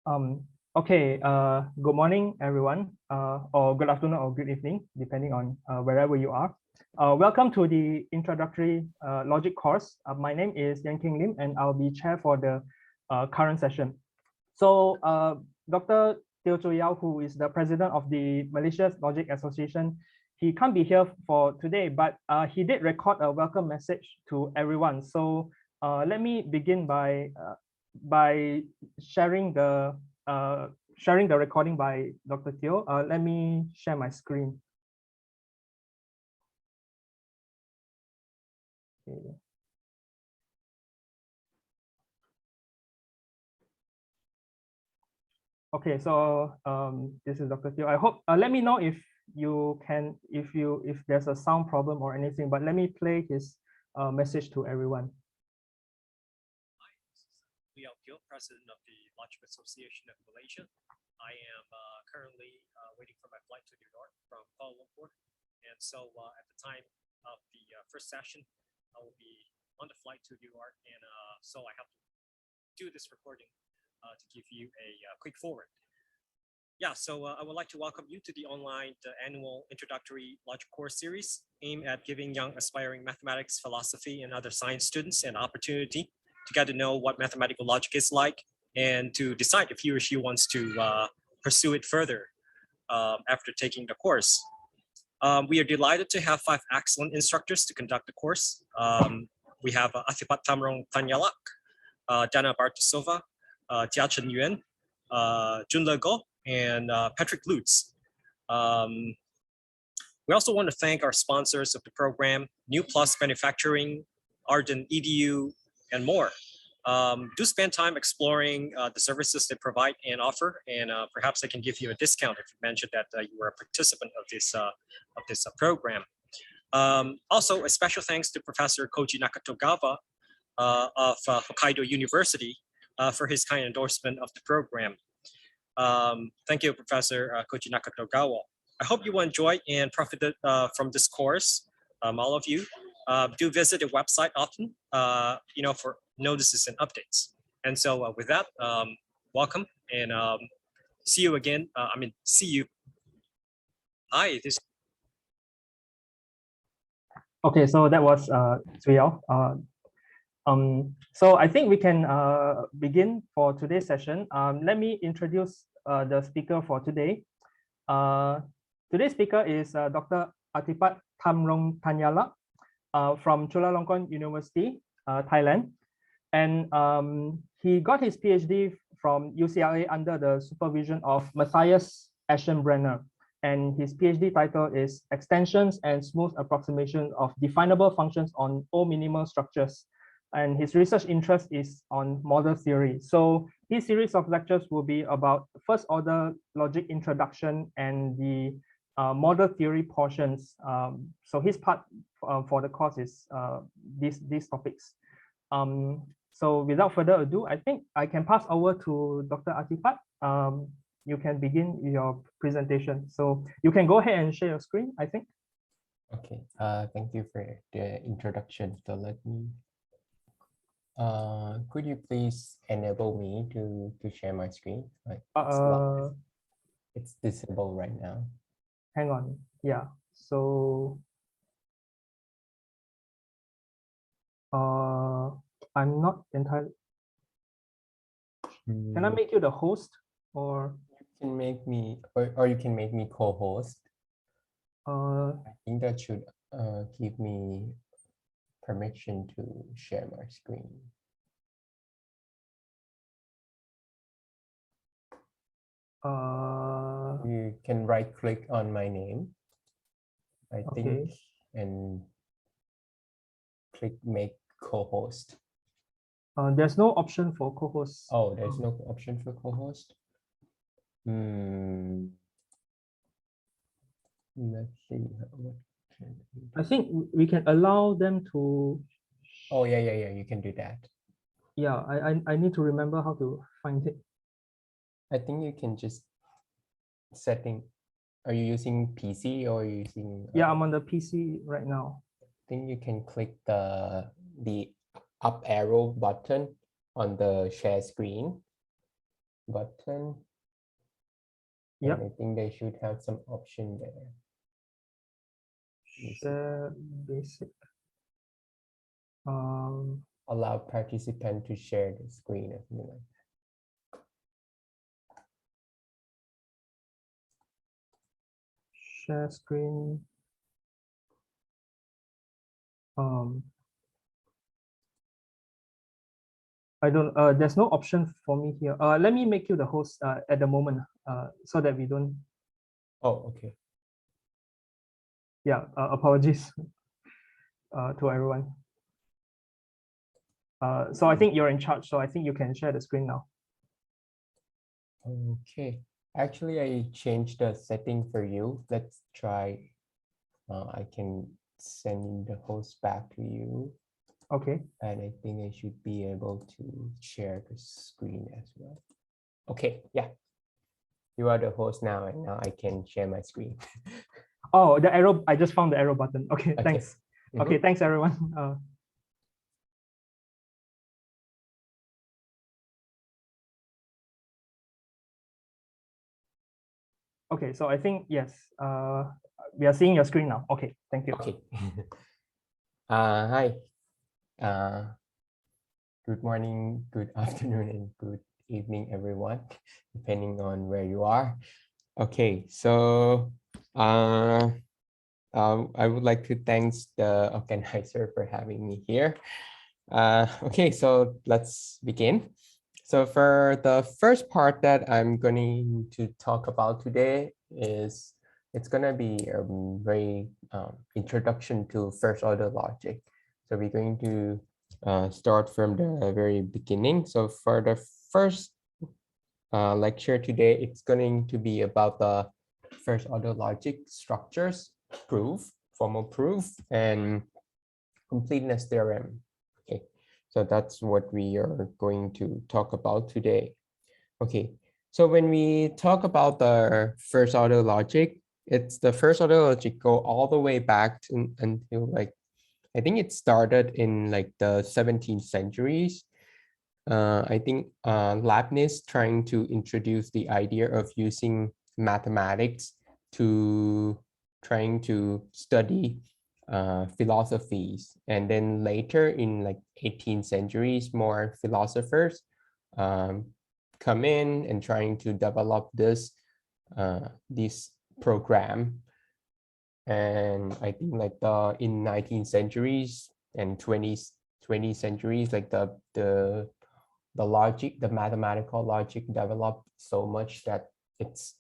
Okay, good morning, everyone, or good afternoon or good evening, depending on wherever you are. Welcome to the introductory logic course. My name is Yan King Lim, and I'll be chair for the current session. So Dr. Teo Chu Yao, who is the president of the Malaysia's Logic Association, he can't be here for today, but he did record a welcome message to everyone. So let me begin by sharing the recording by Dr. Teo. Let me share my screen. Okay. Okay, so this is Dr. Teo. I hope let me know if you can if there's a sound problem or anything, but let me play his message to everyone. Hi, this is Liao Teo, president of the Logic Association of Malaysia. I am currently waiting for my flight to New York from Kuala Lumpur, and so at the time of the first session, I will be on the flight to New York, and so I have to do this recording to give you a quick forward. Yeah, so I would like to welcome you to the online annual introductory logic course series aimed at giving young aspiring mathematics, philosophy, and other science students an opportunity to get to know what mathematical logic is like and to decide if he or she wants to pursue it further after taking the course. We are delighted to have 5 excellent instructors to conduct the course. We have Athipat Thamrongthanyalak, Dana Bartasova, Jia Chen Yuan, Jun Le Go, and Patrick Lutz. We also want to thank our sponsors of the program, New Plus Manufacturing, Arden EDU, and more. Do spend time exploring the services they provide and offer, and perhaps I can give you a discount if you mentioned that you were a participant of this program. Also, a special thanks to Professor Koji Nakatogawa of Hokkaido University for his kind endorsement of the program. Thank you, Professor Koji Nakatogawa. I hope you will enjoy and profit from this course, all of you. Do visit the website often, for notices and updates. And so with that, welcome and see you again. See you. Hi. Okay, so that was Chu Yao. So I think we can begin for today's session. Let me introduce the speaker for today. Today's speaker is Dr. Athipat Thamrongthanyalak from Chulalongkorn University, Thailand. And he got his PhD from UCLA under the supervision of Matthias Aschenbrenner. And his PhD title is Extensions and Smooth Approximation of Definable Functions on O-minimal Structures. And his research interest is on model theory. So his series of lectures will be about first order logic introduction and the model theory portions. So his part for the course is these topics. So without further ado, I think I can pass over to Dr. Athipat. You can begin your presentation. So you can go ahead and share your screen, I think. Okay, thank you for the introduction. So let me, could you please enable me to share my screen? Like it's disabled right now. Hang on, yeah. So I'm not entirely. Can I make you the host, or you can make me, or you can make me co-host? I think that should give me permission to share my screen. You can right click on my name, I think, and click make co-host. There's no option for co-host. Oh, there's no option for co-host. Let's see. I think we can allow them to. Oh yeah, you can do that. Yeah, I need to remember how to find it. I think you can just setting. Are you using PC or using? Yeah, I'm on the PC right now. I think you can click the up arrow button on the share screen. button. Yep. And I think they should have some option there. Share basic. Allow participant to share the screen or something like that. Share screen. I don't, there's no option for me here. Let me make you the host at the moment so that we don't. Oh, okay. Yeah, apologies to everyone. So I think you're in charge, so I think you can share the screen now. Okay. Actually, I changed the setting for you. Let's try. I can send in the host back to you. Okay. And I think I should be able to share the screen as well. Okay, yeah. You are the host now, and now I can share my screen. Oh, the arrow, I just found the arrow button. Okay, Okay. thanks. Okay, thanks everyone. Okay, so I think, yes, we are seeing your screen now. Okay, thank you. Okay. Hi. Good morning, good afternoon, and good evening, everyone, depending on where you are. Okay, so I would like to thank the organizer for having me here. Okay, so let's begin. So for the first part that I'm going to talk about today is it's going to be a very introduction to first order logic. So we're going to start from the very beginning. So for the first lecture today, it's going to be about the first order logic structures, proof, formal proof, and completeness theorem. Okay, so that's what we are going to talk about today. Okay, so when we talk about the first order logic, it's the first order logic go all the way back to, until like, I think it started in like the 17th centuries. I think Leibniz trying to introduce the idea of using mathematics to trying to study philosophies, and then later in like 18th centuries, more philosophers come in and trying to develop this program. And I think like in 19th centuries and 20th centuries, like the logic, the mathematical logic developed so much that it's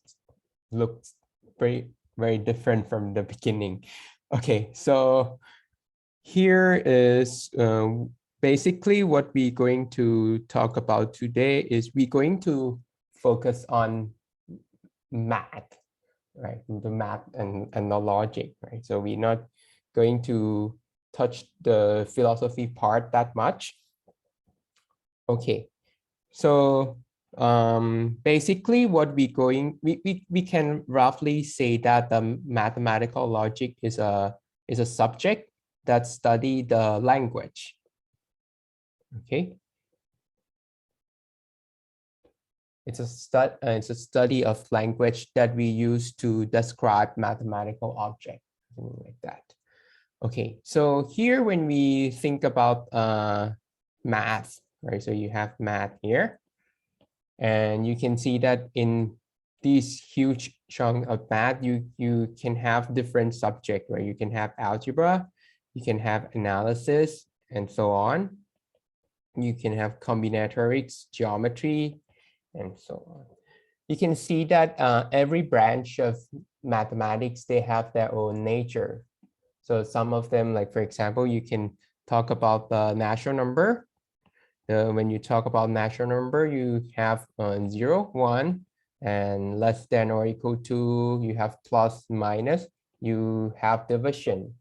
looked very different from the beginning. Okay, so here is basically what we're going to talk about today is we're going to focus on math, right? The math and the logic, right? So we're not going to touch the philosophy part that much. Okay, so basically what we can roughly say that the mathematical logic is a subject that study the language. Okay, it's a study of language that we use to describe mathematical objects, something like that. Okay, so here when we think about math, right? So you have math here, and you can see that in these huge chunk of math, you can have different subjects, right? You can have algebra, you can have analysis, and so on. You can have combinatorics, geometry, and so on. You can see that every branch of mathematics, they have their own nature. So some of them, like for example, you can talk about the natural number. When you talk about natural number, you have 0, 1, and less than or equal to, you have plus, minus, you have division.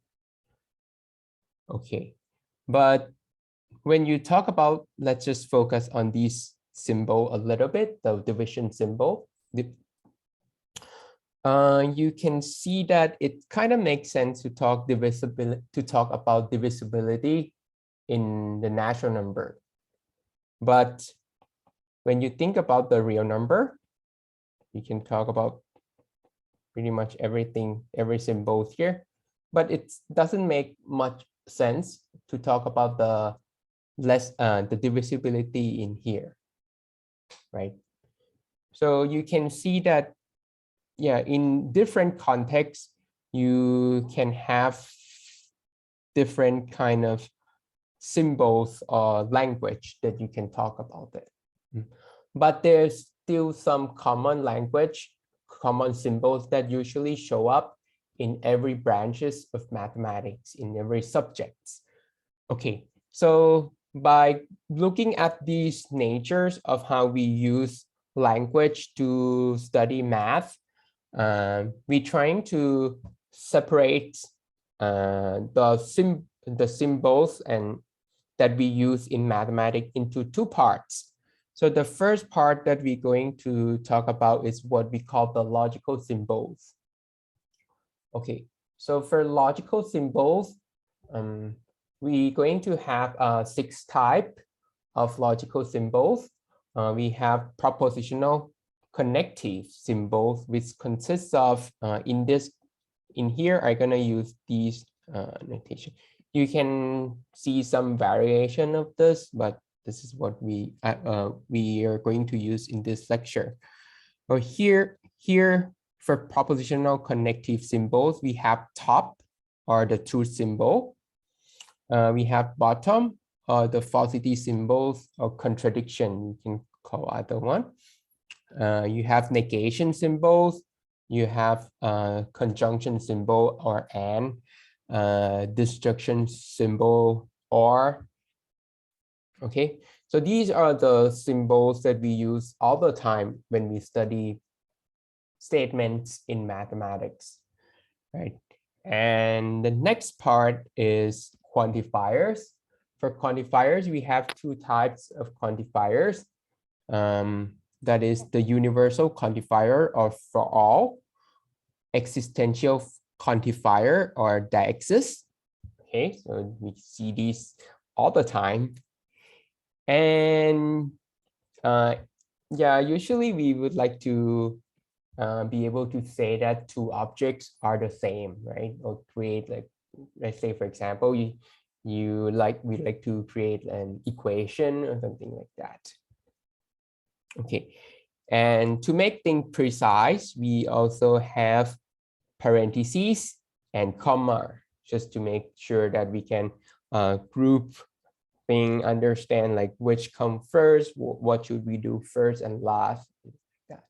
Okay, but when you talk about, let's just focus on these symbol a little bit, the division symbol. You can see that it kind of makes sense to talk about divisibility in the natural number. But when you think about the real number, you can talk about pretty much everything, every symbol here, but it doesn't make much sense to talk about the the divisibility in here, right? So you can see that, yeah, in different contexts, you can have different kind of symbols or language that you can talk about it. But there's still some common language, common symbols that usually show up in every branches of mathematics, in every subjects. Okay, so by looking at these natures of how we use language to study math, we're trying to separate the symbols and that we use in mathematics into two parts. So the first part that we're going to talk about is what we call the logical symbols. Okay, so for logical symbols, we're going to have 6 types of logical symbols. We have propositional connective symbols, which consists of in here, I'm gonna use these notation. You can see some variation of this, but this is what we are going to use in this lecture. So here for propositional connective symbols, we have top, or the truth symbol. We have bottom, or the falsity symbols, or contradiction, you can call either one. You have negation symbols. You have conjunction symbol, or and, destruction symbol, or. Okay, so these are the symbols that we use all the time when we study statements in mathematics, right? And the next part is quantifiers. For quantifiers, we have 2 types of quantifiers. That is the universal quantifier, or for all, existential quantifier, or deixis. Okay, so we see these all the time. And yeah, usually we would like to be able to say that 2 objects are the same, right? Or create, like, let's say, for example, we like to create an equation or something like that. Okay, and to make things precise, we also have parentheses and comma, just to make sure that we can group things, understand like which come first, what should we do first and last, like that.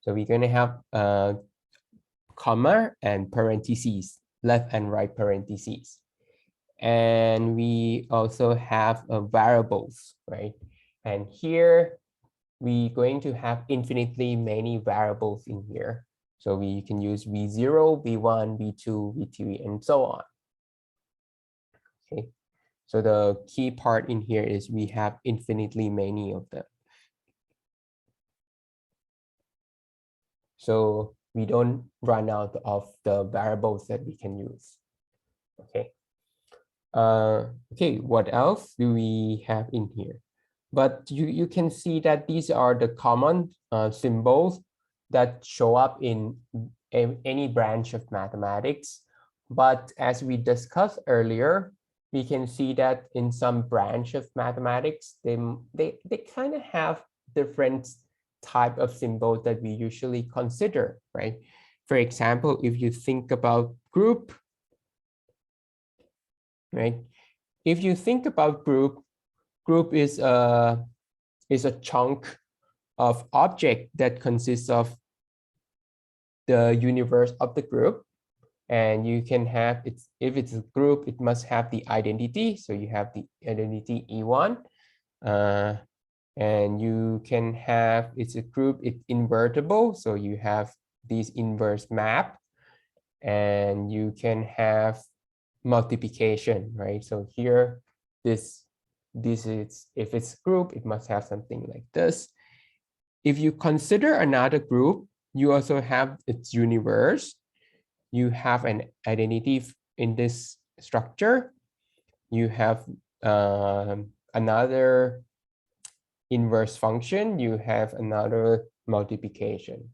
So we're going to have comma and parentheses, left and right parentheses. And we also have variables, right? And here we're going to have infinitely many variables in here. So we can use V0, V1, V2, V3, and so on. Okay, so the key part in here is we have infinitely many of them. So we don't run out of the variables that we can use. Okay. Okay, what else do we have in here? But you can see that these are the common symbols that show up in any branch of mathematics. But as we discussed earlier, we can see that in some branch of mathematics, they kind of have different type of symbols that we usually consider, right? For example, if you think about group, right? If you think about group is a chunk of object that consists of the universe of the group, and you can have if it's a group, it must have the identity. So you have the identity E1, and you can have, it's a group, it's invertible, so you have these inverse map, and you can have multiplication, right? So here this is, if it's group, it must have something like this. If you consider another group, you also have its universe. You have an identity in this structure. You have another inverse function, you have another multiplication.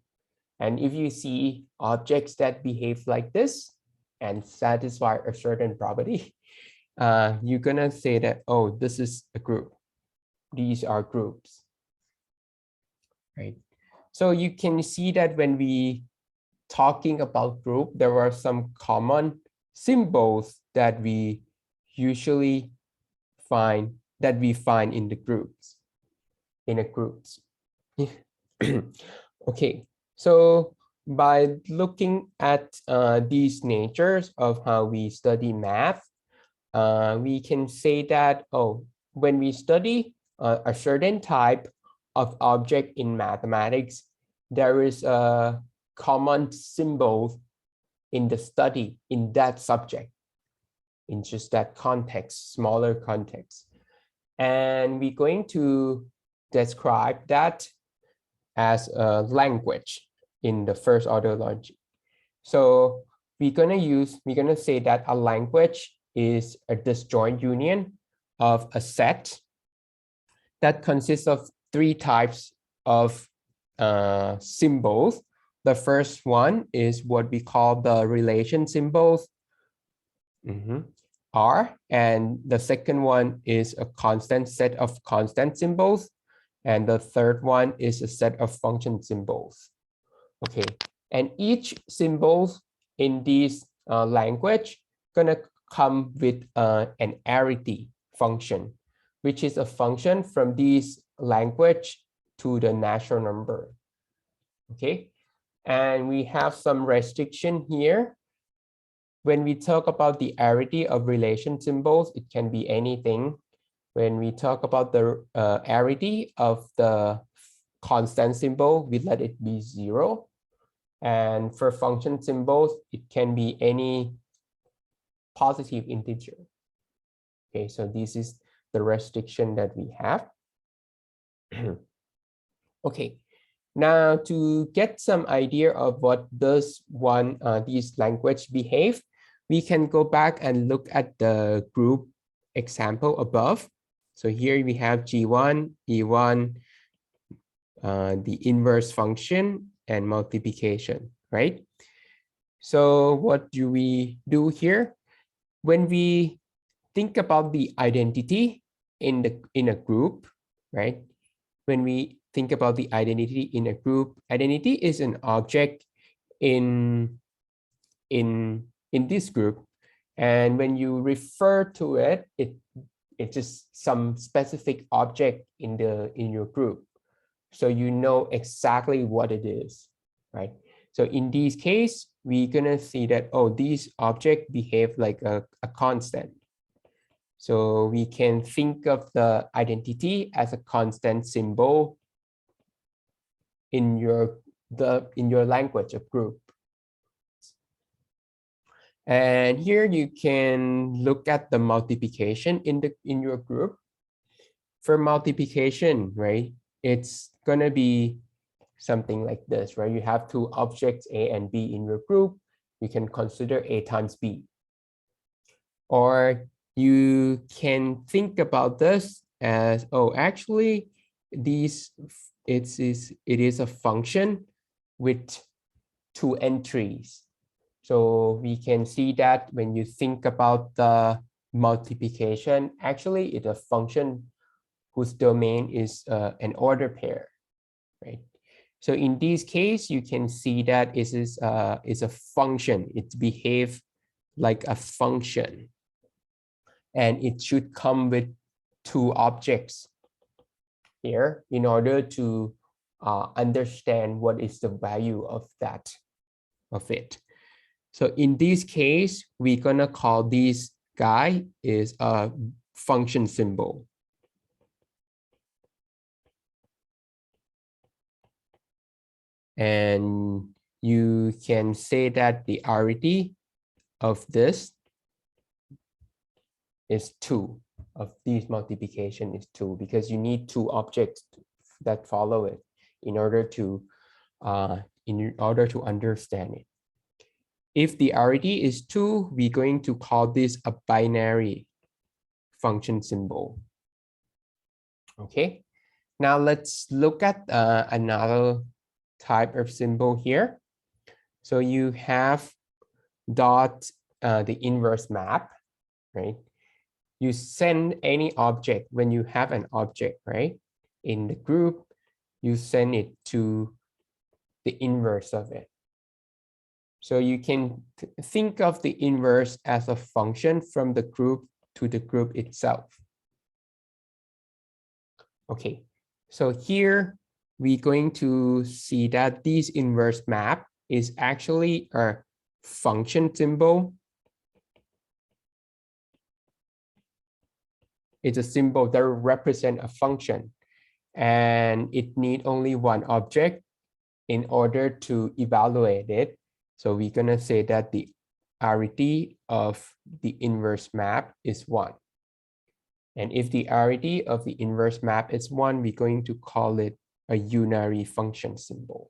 And if you see objects that behave like this and satisfy a certain property, you're gonna say that, oh, this is a group. These are groups, right? So you can see that when we talking about group, there are some common symbols that we usually find in the groups, Okay, so by looking at these natures of how we study math, we can say that, oh, when we study a certain type of object in mathematics, there is a common symbol in the study in that subject, in just that context, smaller context. And we're going to describe that as a language in the first order logic. So we're gonna say that a language is a disjoint union of a set that consists of three types of symbols. The first one is what we call the relation symbols, R, and the second one is a constant set of constant symbols, and the third one is a set of function symbols. Okay, and each symbol in this language gonna come with an arity function, which is a function from this language to the natural number. Okay, and we have some restriction here. When we talk about the arity of relation symbols, it can be anything. When we talk about the arity of the constant symbol, we let it be 0. And for function symbols, it can be any positive integer. Okay, so this is the restriction that we have. Okay, now to get some idea of what does these language behave, we can go back and look at the group example above. So here we have G1, E1, the inverse function, and multiplication, right? So what do we do here? When we think about the identity in a group, right? When we think about the identity in a group, identity is an object in this group, and when you refer to it, it's just some specific object in your group, so you know exactly what it is, right? So in this case, we're gonna see that, oh, these objects behave like a constant. So we can think of the identity as a constant symbol in your language of group. And here you can look at the multiplication in your group. For multiplication, right, it's gonna be something like this, right? You have two objects A and B in your group. You can consider A times B. Or you can think about this as, oh, actually, it is a function with two entries. So we can see that when you think about the multiplication, actually it's a function whose domain is an order pair, right? So in this case, you can see that it is a function. It behaves like a function, and it should come with two objects here in order to understand what is the value of it. So in this case, we're gonna call this guy is a function symbol. And you can say that the arity of this is 2, of this multiplication is 2, because you need two objects that follow it in order to understand it. If the arity is 2, we're going to call this a binary function symbol. Okay, Now let's look at another type of symbol here. So you have dot the inverse map, right? You send any object when you have an object, right? In the group, you send it to the inverse of it. So you can think of the inverse as a function from the group to the group itself. Okay, so here we're going to see that this inverse map is actually a function symbol. It's a symbol that represents a function, and it needs only one object in order to evaluate it. So we're going to say that the arity of the inverse map is 1. And if the arity of the inverse map is 1, we're going to call it a unary function symbol.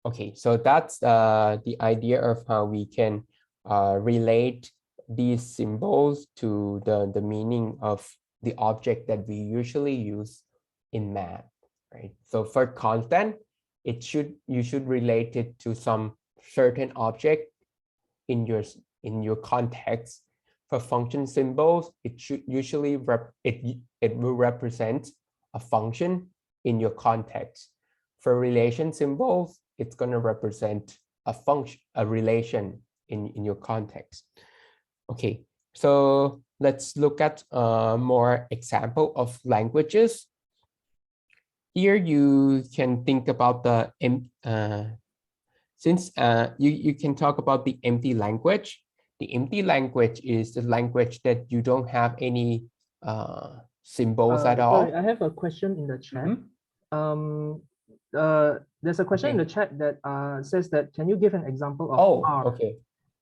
Okay, so that's the idea of how we can relate these symbols to the meaning of the object that we usually use in math, right? So for content, you should relate it to some certain object in your context. For function symbols, it should usually it will represent a function in your context. For relation symbols, it's going to represent a function, a relation in your context. Okay, so let's look at more example of languages. Here you can think about the you can talk about the empty language. The empty language is the language that you don't have any symbols at all. Sorry, I have a question in the chat. There's a question in the chat that says that, can you give an example of R, okay,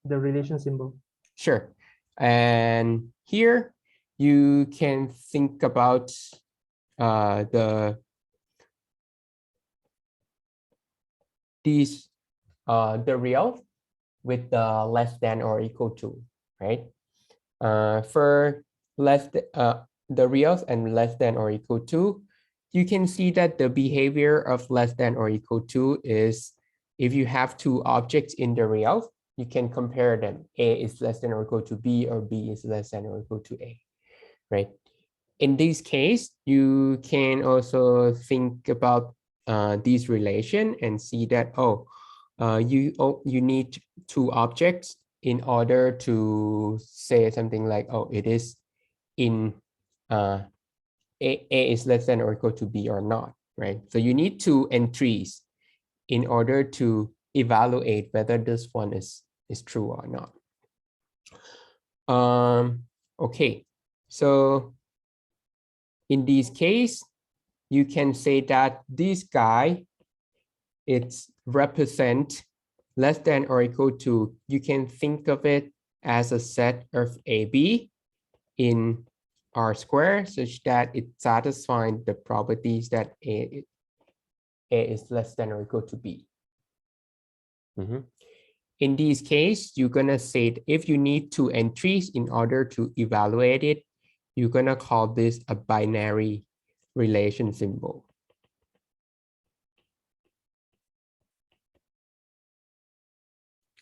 the relation symbol? Sure. And here you can think about the real with the less than or equal to, right? For the reals and less than or equal to, you can see that the behavior of less than or equal to is, if you have two objects in the reals, you can compare them. A is less than or equal to B, or B is less than or equal to A, right? In this case, you can also think about this relation and see that, you need two objects in order to say something like, it is in A is less than or equal to B or not, right? So you need two entries in order to evaluate whether this one is true or not. Okay, so in this case, you can say that this guy, it's represent less than or equal to, you can think of it as a set of AB in R square, such that it satisfies the properties that A is less than or equal to B. In this case, you're gonna say if you need two entries in order to evaluate it, you're gonna call this a binary relation symbol.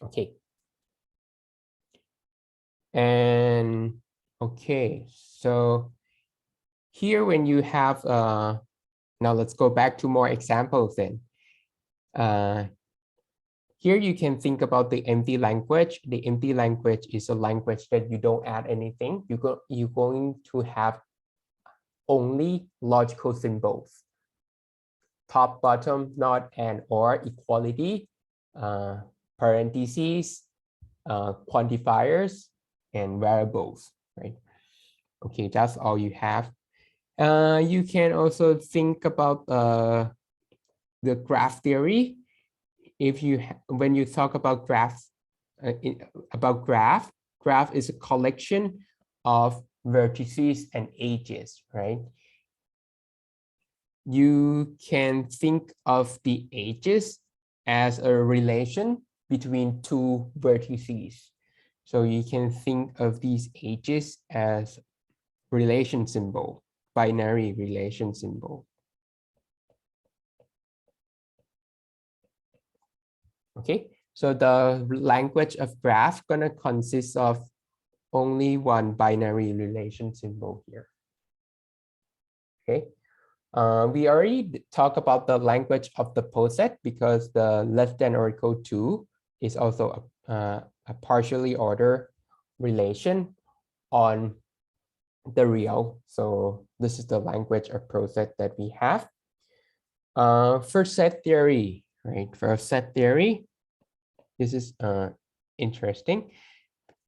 Okay. And okay, so here when you have, now let's go back to more examples then. Here you can think about the empty language. The empty language is a language that you don't add anything. You're going to have only logical symbols. Top, bottom, not, and, or, equality, parentheses, quantifiers, and variables, right? Okay, that's all you have. You can also think about the graph theory. When you talk about graphs, graph is a collection of vertices and edges, right? You can think of the edges as a relation between two vertices. So you can think of these edges as relation symbol. binary relation symbol. Okay, so the language of graph gonna consist of only one binary relation symbol here. Okay, we already talked about the language of the poset because the less than or equal to is also a partially ordered relation on the real. So this is the language of poset that we have. For set theory, right? For set theory, this is interesting.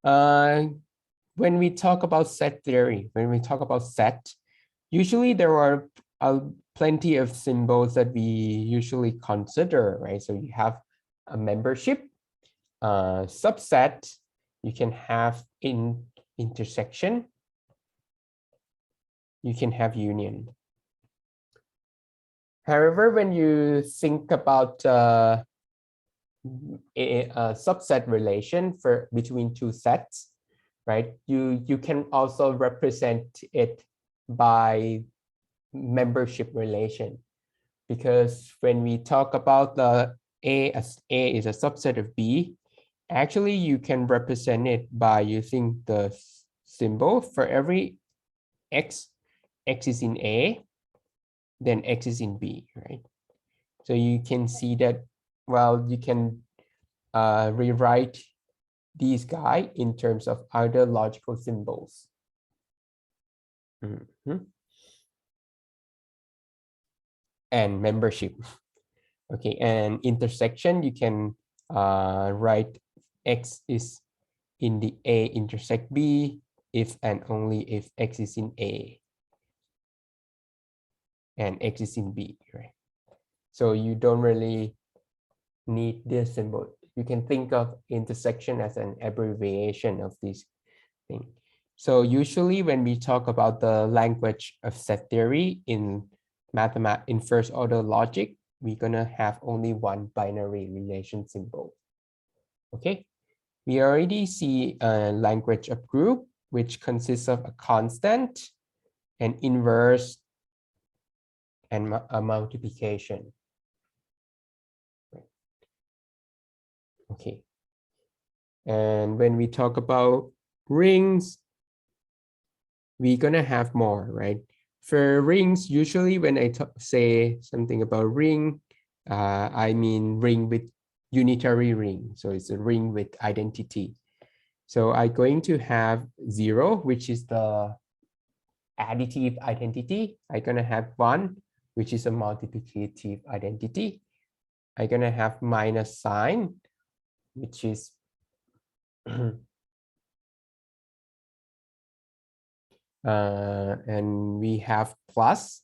When we talk about set theory, when we talk about set, usually there are plenty of symbols that we usually consider, right? So you have a membership, subset, you can have intersection, you can have union. However, when you think about a subset relation between two sets, right? You can also represent it by membership relation, because when we talk about the A as A is a subset of B, actually you can represent it by using the symbol for every X is in A, then X is in B, right? So you can see that, well, you can rewrite these guys in terms of other logical symbols. And membership. Okay, and intersection, you can write X is in the A intersect B if and only if X is in A and X is in B, right? So you don't really need this symbol. You can think of intersection as an abbreviation of this thing. So usually when we talk about the language of set theory in first order logic, we're gonna have only one binary relation symbol. Okay, we already see a language of group, which consists of a constant, an inverse, and a multiplication. Okay, and when we talk about rings, we're gonna have more, right? For rings, usually when I say something about ring, I mean ring with unitary ring. So it's a ring with identity. So I'm going to have 0, which is the additive identity. I'm gonna have 1, which is a multiplicative identity. I'm gonna have minus sign, which is and we have plus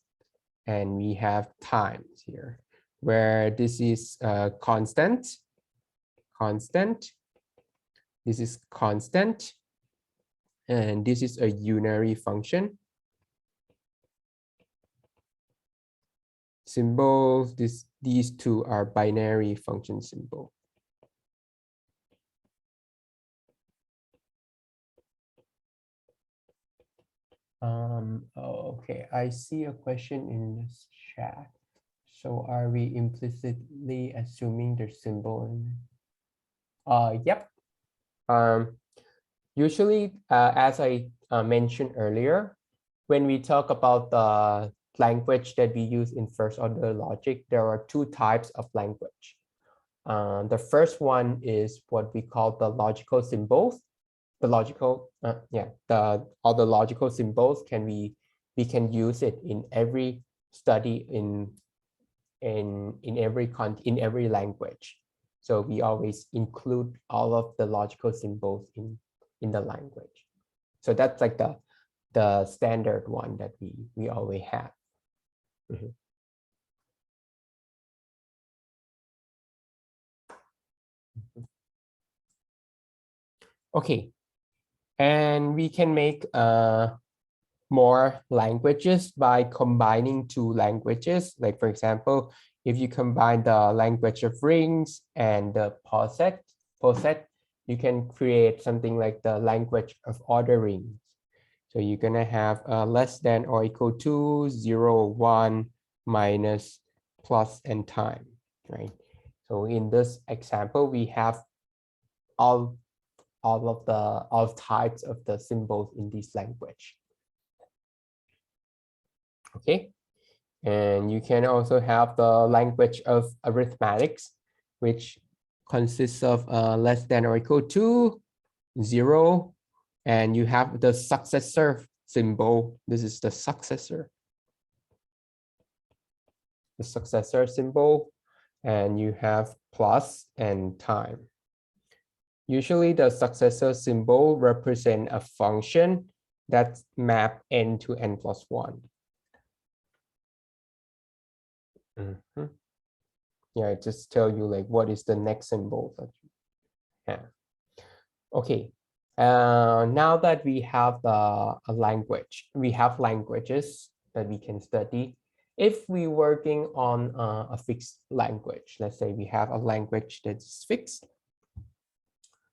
and we have times here, where this is constant, this is constant, and this is a unary function. Symbols, these two are binary function symbol. Okay, I see a question in this chat. So are we implicitly assuming there's symbol in? Yep. Usually, as I mentioned earlier, when we talk about the language that we use in first order logic, there are two types of language. The first one is what we call the logical symbols. The logical, all the logical symbols we can use it in every study in every language. So we always include all of the logical symbols in the language. So that's like the standard one that we always have. Okay, and we can make more languages by combining two languages. Like for example, if you combine the language of rings and the poset, you can create something like the language of order rings. So you're gonna have less than or equal to 0, 1, minus, plus, and time, right? So in this example, we have all types of the symbols in this language. Okay, and you can also have the language of arithmetics, which consists of less than or equal to 0, and you have the successor symbol. This is the successor symbol, and you have plus and time. Usually the successor symbol represent a function that map n to n plus 1. Yeah, I just tell you like what is the next symbol that you have. Okay, now that we have a language, we have languages that we can study. If we're working on a fixed language, let's say we have a language that's fixed,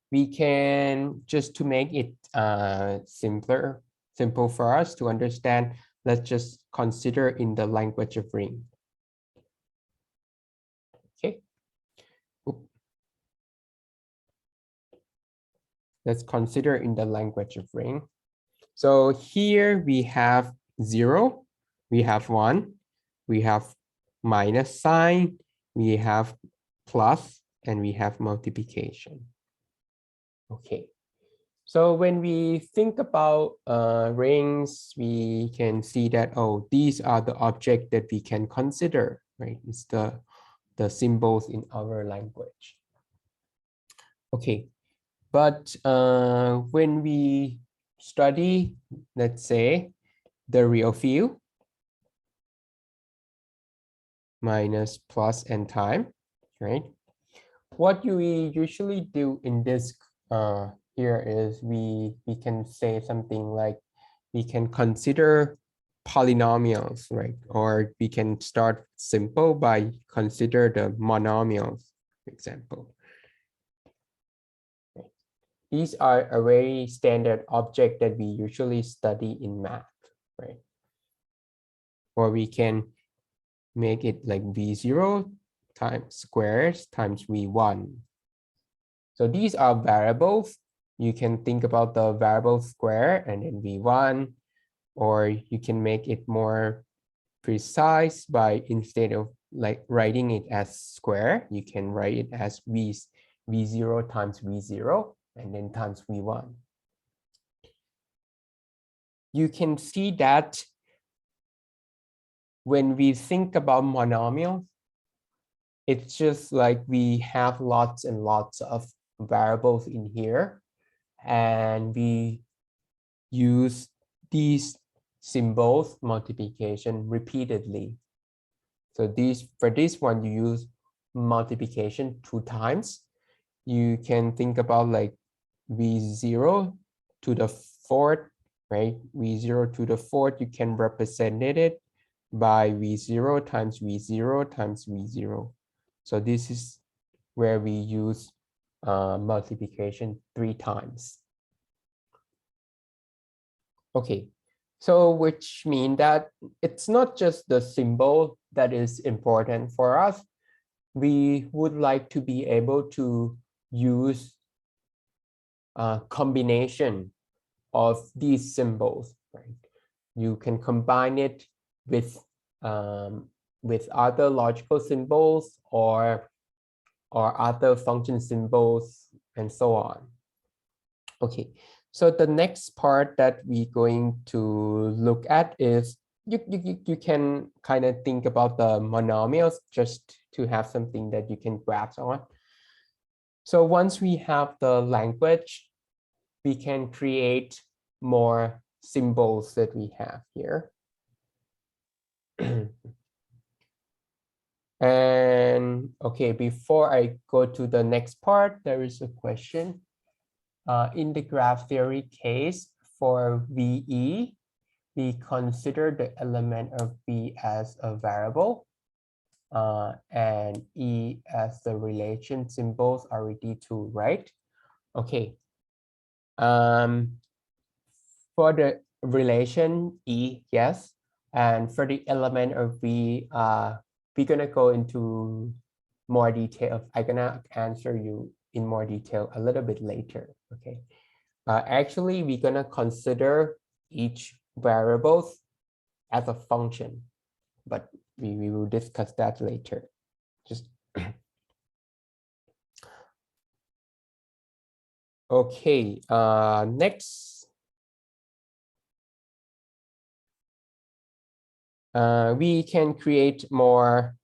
we can, just to make it simple for us to understand, let's just consider in the language of ring. Okay. Let's consider in the language of ring. So here we have 0, we have 1, we have minus sign, we have plus, and we have multiplication. Okay, so when we think about rings, we can see that, oh, these are the objects that we can consider, right? It's the symbols in our language. Okay, but when we study, let's say, the real field minus, plus, and time, right? What we usually do in this here is we can say something like we can consider polynomials, right? Or we can start simple by consider the monomials, for example. These are a very standard object that we usually study in math, right? Or we can make it like v0 times squares times v1. So these are variables. You can think about the variable square and then v1, or you can make it more precise by, instead of like writing it as square, you can write it as v0 times v0 and then times v1. You can see that when we think about monomials, it's just like we have lots and lots of variables in here, and we use these symbols multiplication repeatedly. So for this one, you use multiplication 2 times. You can think about like v0 to the 4th, right? v0 to the 4th, you can represent it by v0 times v0 times v0. So this is where we use multiplication 3 times. Okay, so which means that it's not just the symbol that is important for us. We would like to be able to use a combination of these symbols, right? You can combine it with other logical symbols or other function symbols and so on. Okay, so the next part that we're going to look at is you can kind of think about the monomials just to have something that you can grasp on. So once we have the language, we can create more symbols that we have here. And okay, before I go to the next part, there is a question. In the graph theory case for VE, we consider the element of V as a variable and E as the relation symbols already to, right? Okay. For the relation E, yes. And for the element of V, we're gonna go into more detail. I'm gonna answer you in more detail a little bit later, okay? Actually, we're gonna consider each variable as a function, but we will discuss that later. Just okay, next. We can create more,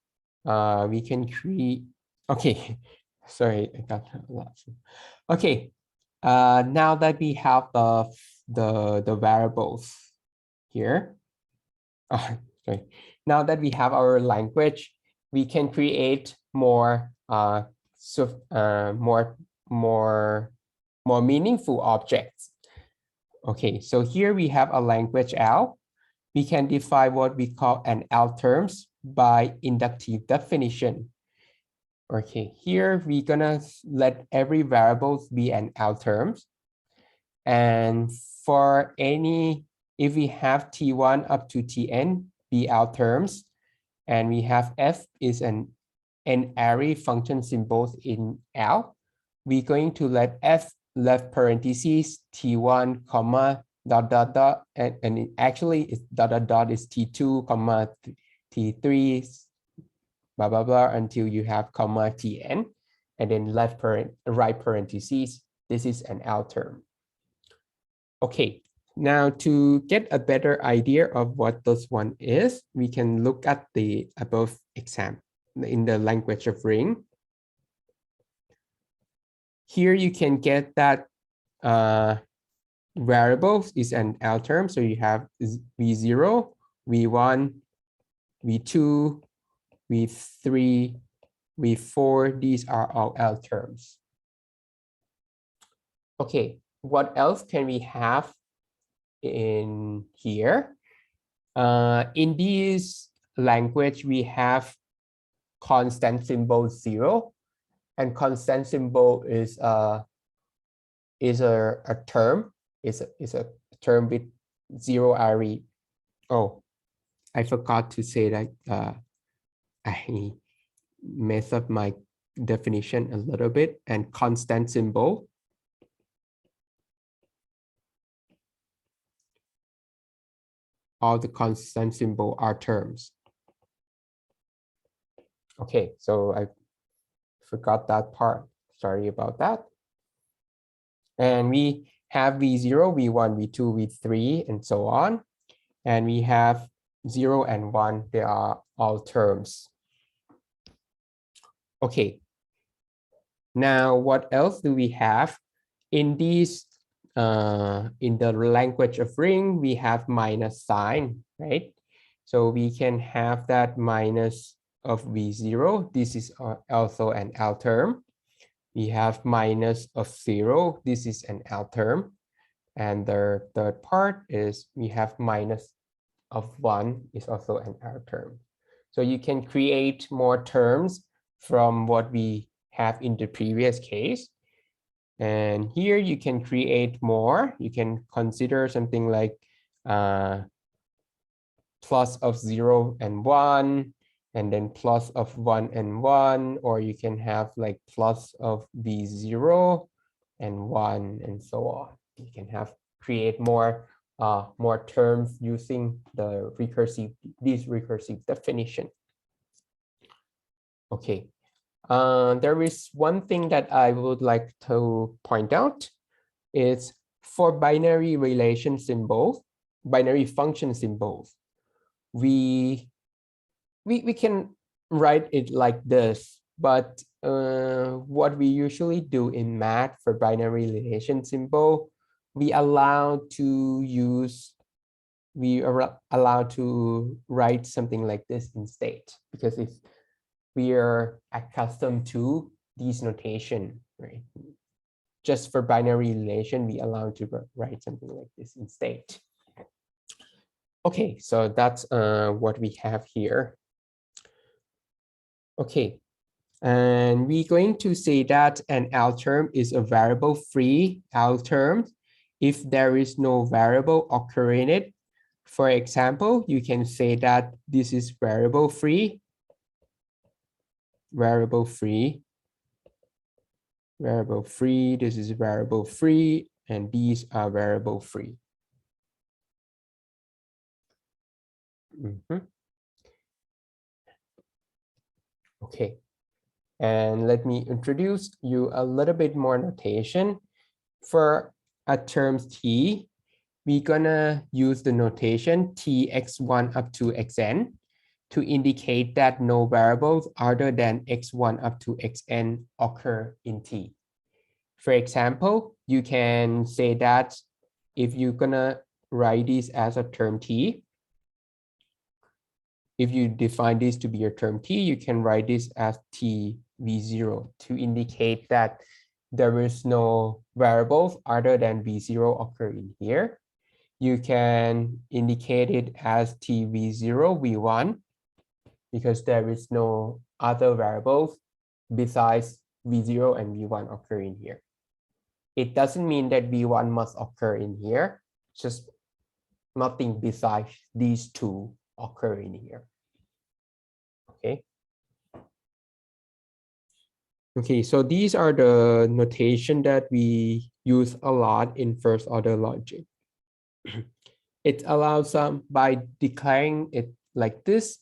we can create, okay, sorry, I got lost. Okay, now that we have the variables here, oh, sorry. Now that we have our language, we can create more, more meaningful objects. Okay, so here we have a language L. We can define what we call an L terms by inductive definition. Okay, here we're gonna let every variable be an L terms. And for any, if we have T1 up to Tn be L terms, and we have F is an array function symbol in L, we're going to let F left parentheses T1 comma dot dot dot, and actually it's dot dot dot is T2 comma T3 blah blah blah until you have comma Tn, and then right parentheses. This is an L term. Okay, now to get a better idea of what this one is, we can look at the above example in the language of ring. Here you can get that variables is an L term. So you have V0, V1, V2, V3, V4. These are all L terms. Okay, what else can we have in here? In this language, we have constant symbol 0, and constant symbol is a term. Is a term with 0 array. Oh, I forgot to say that I messed up my definition a little bit. And constant symbol, all the constant symbol are terms. Okay, so I forgot that part. Sorry about that. And we have V0, V1, V2, V3, and so on. And we have 0 and 1, they are all terms. Okay. Now, what else do we have? In these, in the language of ring, we have minus sign, right? So we can have that minus of V0. This is also an L term. We have minus of 0. This is an L term. And the third part is we have minus of 1 is also an L term. So you can create more terms from what we have in the previous case. And here you can create more. You can consider something like plus of 0 and 1, and then plus of 1 and 1, or you can have like plus of V0 and 1, and so on. You can have create more terms using the this recursive definition. Okay, there is one thing that I would like to point out. Is for binary relation symbols, binary function symbols, we can write it like this, but what we usually do in math for binary relation symbol, we are allowed to write something like this instead, because we are accustomed to these notation, right? Just for binary relation, we allow to write something like this instead. Okay, so that's what we have here. Okay, and we're going to say that an L term is a variable free L term if there is no variable occurring in it. For example, you can say that this is variable free, variable free, variable free, this is variable free, and these are variable free. Okay, and let me introduce you a little bit more notation. For a term t, we're gonna use the notation tx1 up to xn to indicate that no variables other than x1 up to xn occur in t. For example, you can say that if you're gonna write this as a term t, if you define this to be your term t, you can write this as t v0 to indicate that there is no variables other than v0 occur in here. You can indicate it as t v0 v1 because there is no other variables besides v0 and v1 occur in here. It doesn't mean that v1 must occur in here, just nothing besides these two occur in here. Okay. Okay, so these are the notation that we use a lot in first order logic. It allows some, by declaring it like this,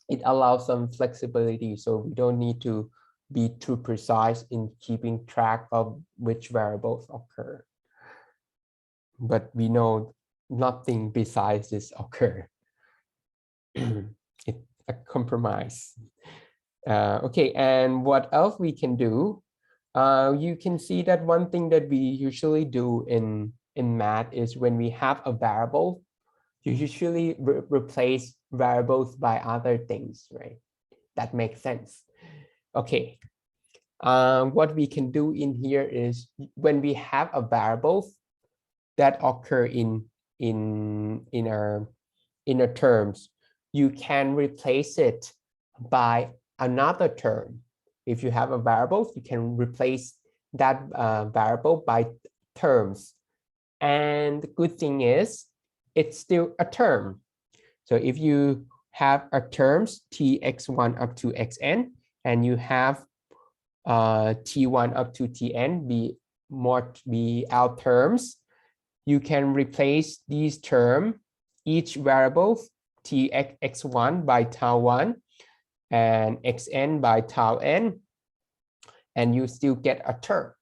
it allows some flexibility. So we don't need to be too precise in keeping track of which variables occur. But we know nothing besides this occur. It's a compromise. Okay, and what else we can do? You can see that one thing that we usually do in math is when we have a variable, you usually replace variables by other things, right? That makes sense. Okay, what we can do in here is when we have a variable that occur in our terms, you can replace it by another term. If you have a variable, you can replace that variable by terms. And the good thing is it's still a term. So if you have a terms tx1 up to xn, and you have t1 up to tn be our terms, you can replace these terms, each variable tx1 by tau1 and xn by tau n, and you still get a term.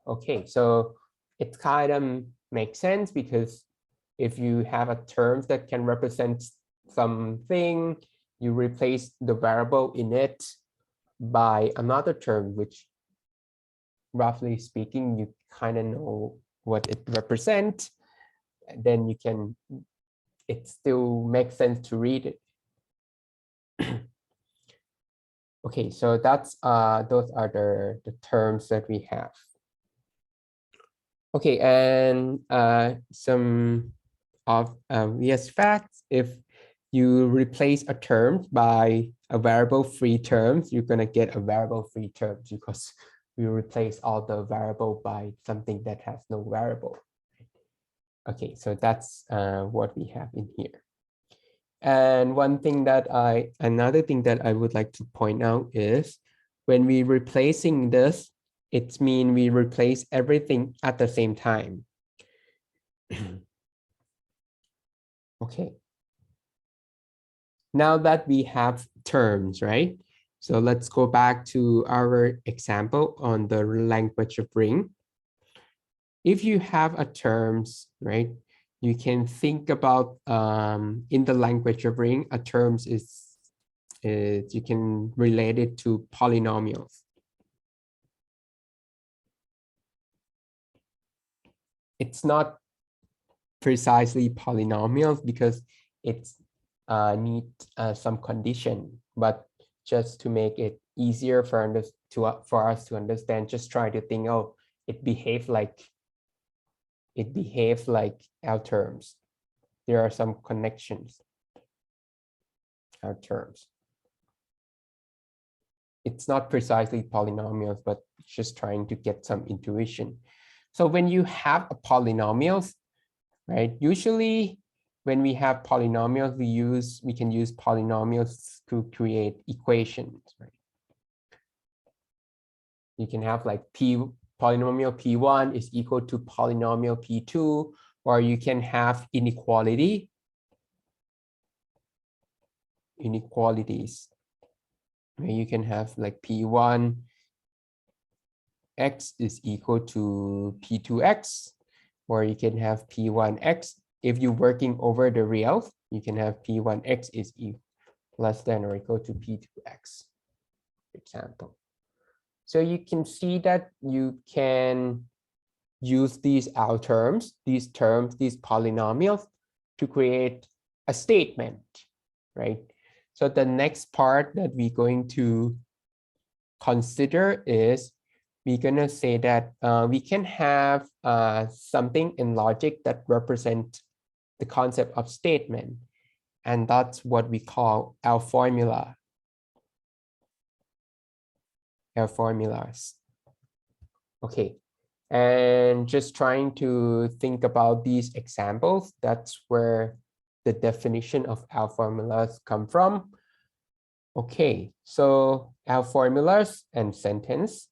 Okay, so it kind of makes sense because if you have a term that can represent something, you replace the variable in it by another term, which roughly speaking, you kind of know what it represents. Then you can, it still makes sense to read it. Okay, so that's those are the terms that we have. Okay, and some of yes facts. If you replace a term by a variable free terms, you're gonna get a variable free terms because we replace all the variable by something that has no variable. Okay, so that's what we have in here. And another thing that I would like to point out is when we replacing this, it means we replace everything at the same time. Okay. Now that we have terms, right? So let's go back to our example on the language of ring. If you have a terms, right? You can think about in the language of ring, a terms is you can relate it to polynomials. It's not precisely polynomials because it's need some condition, but just to make it easier for us to understand, just try to think, oh, it behaves like our terms. There are some connections, our terms. It's not precisely polynomials, but just trying to get some intuition. So when you have a polynomials, right? Usually when we have polynomials, we can use polynomials to create equations, right? You can have like polynomial P1 is equal to polynomial P2, or you can have inequalities. Where you can have like P1 x is equal to P2x, or you can have P1x. If you're working over the reals, you can have P1x is less than or equal to P2x, for example. So you can see that you can use these terms, these polynomials to create a statement, right? So the next part that we're going to consider is we're going to say that we can have something in logic that represents the concept of statement. And that's what we call L formula. L formulas. Okay. And just trying to think about these examples, that's where the definition of L formulas come from. Okay, so L formulas and sentence.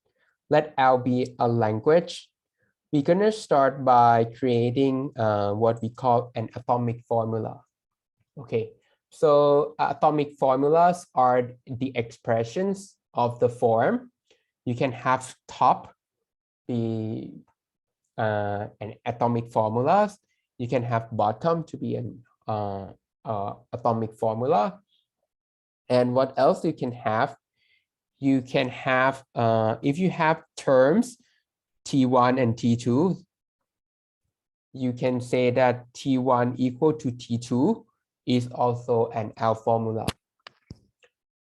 Let L be a language. We're gonna start by creating what we call an atomic formula. Okay, so atomic formulas are the expressions of the form. You can have top be an atomic formulas. You can have bottom to be an atomic formula. And what else you can have? You can have, if you have terms T1 and T2, you can say that T1 equal to T2 is also an L formula.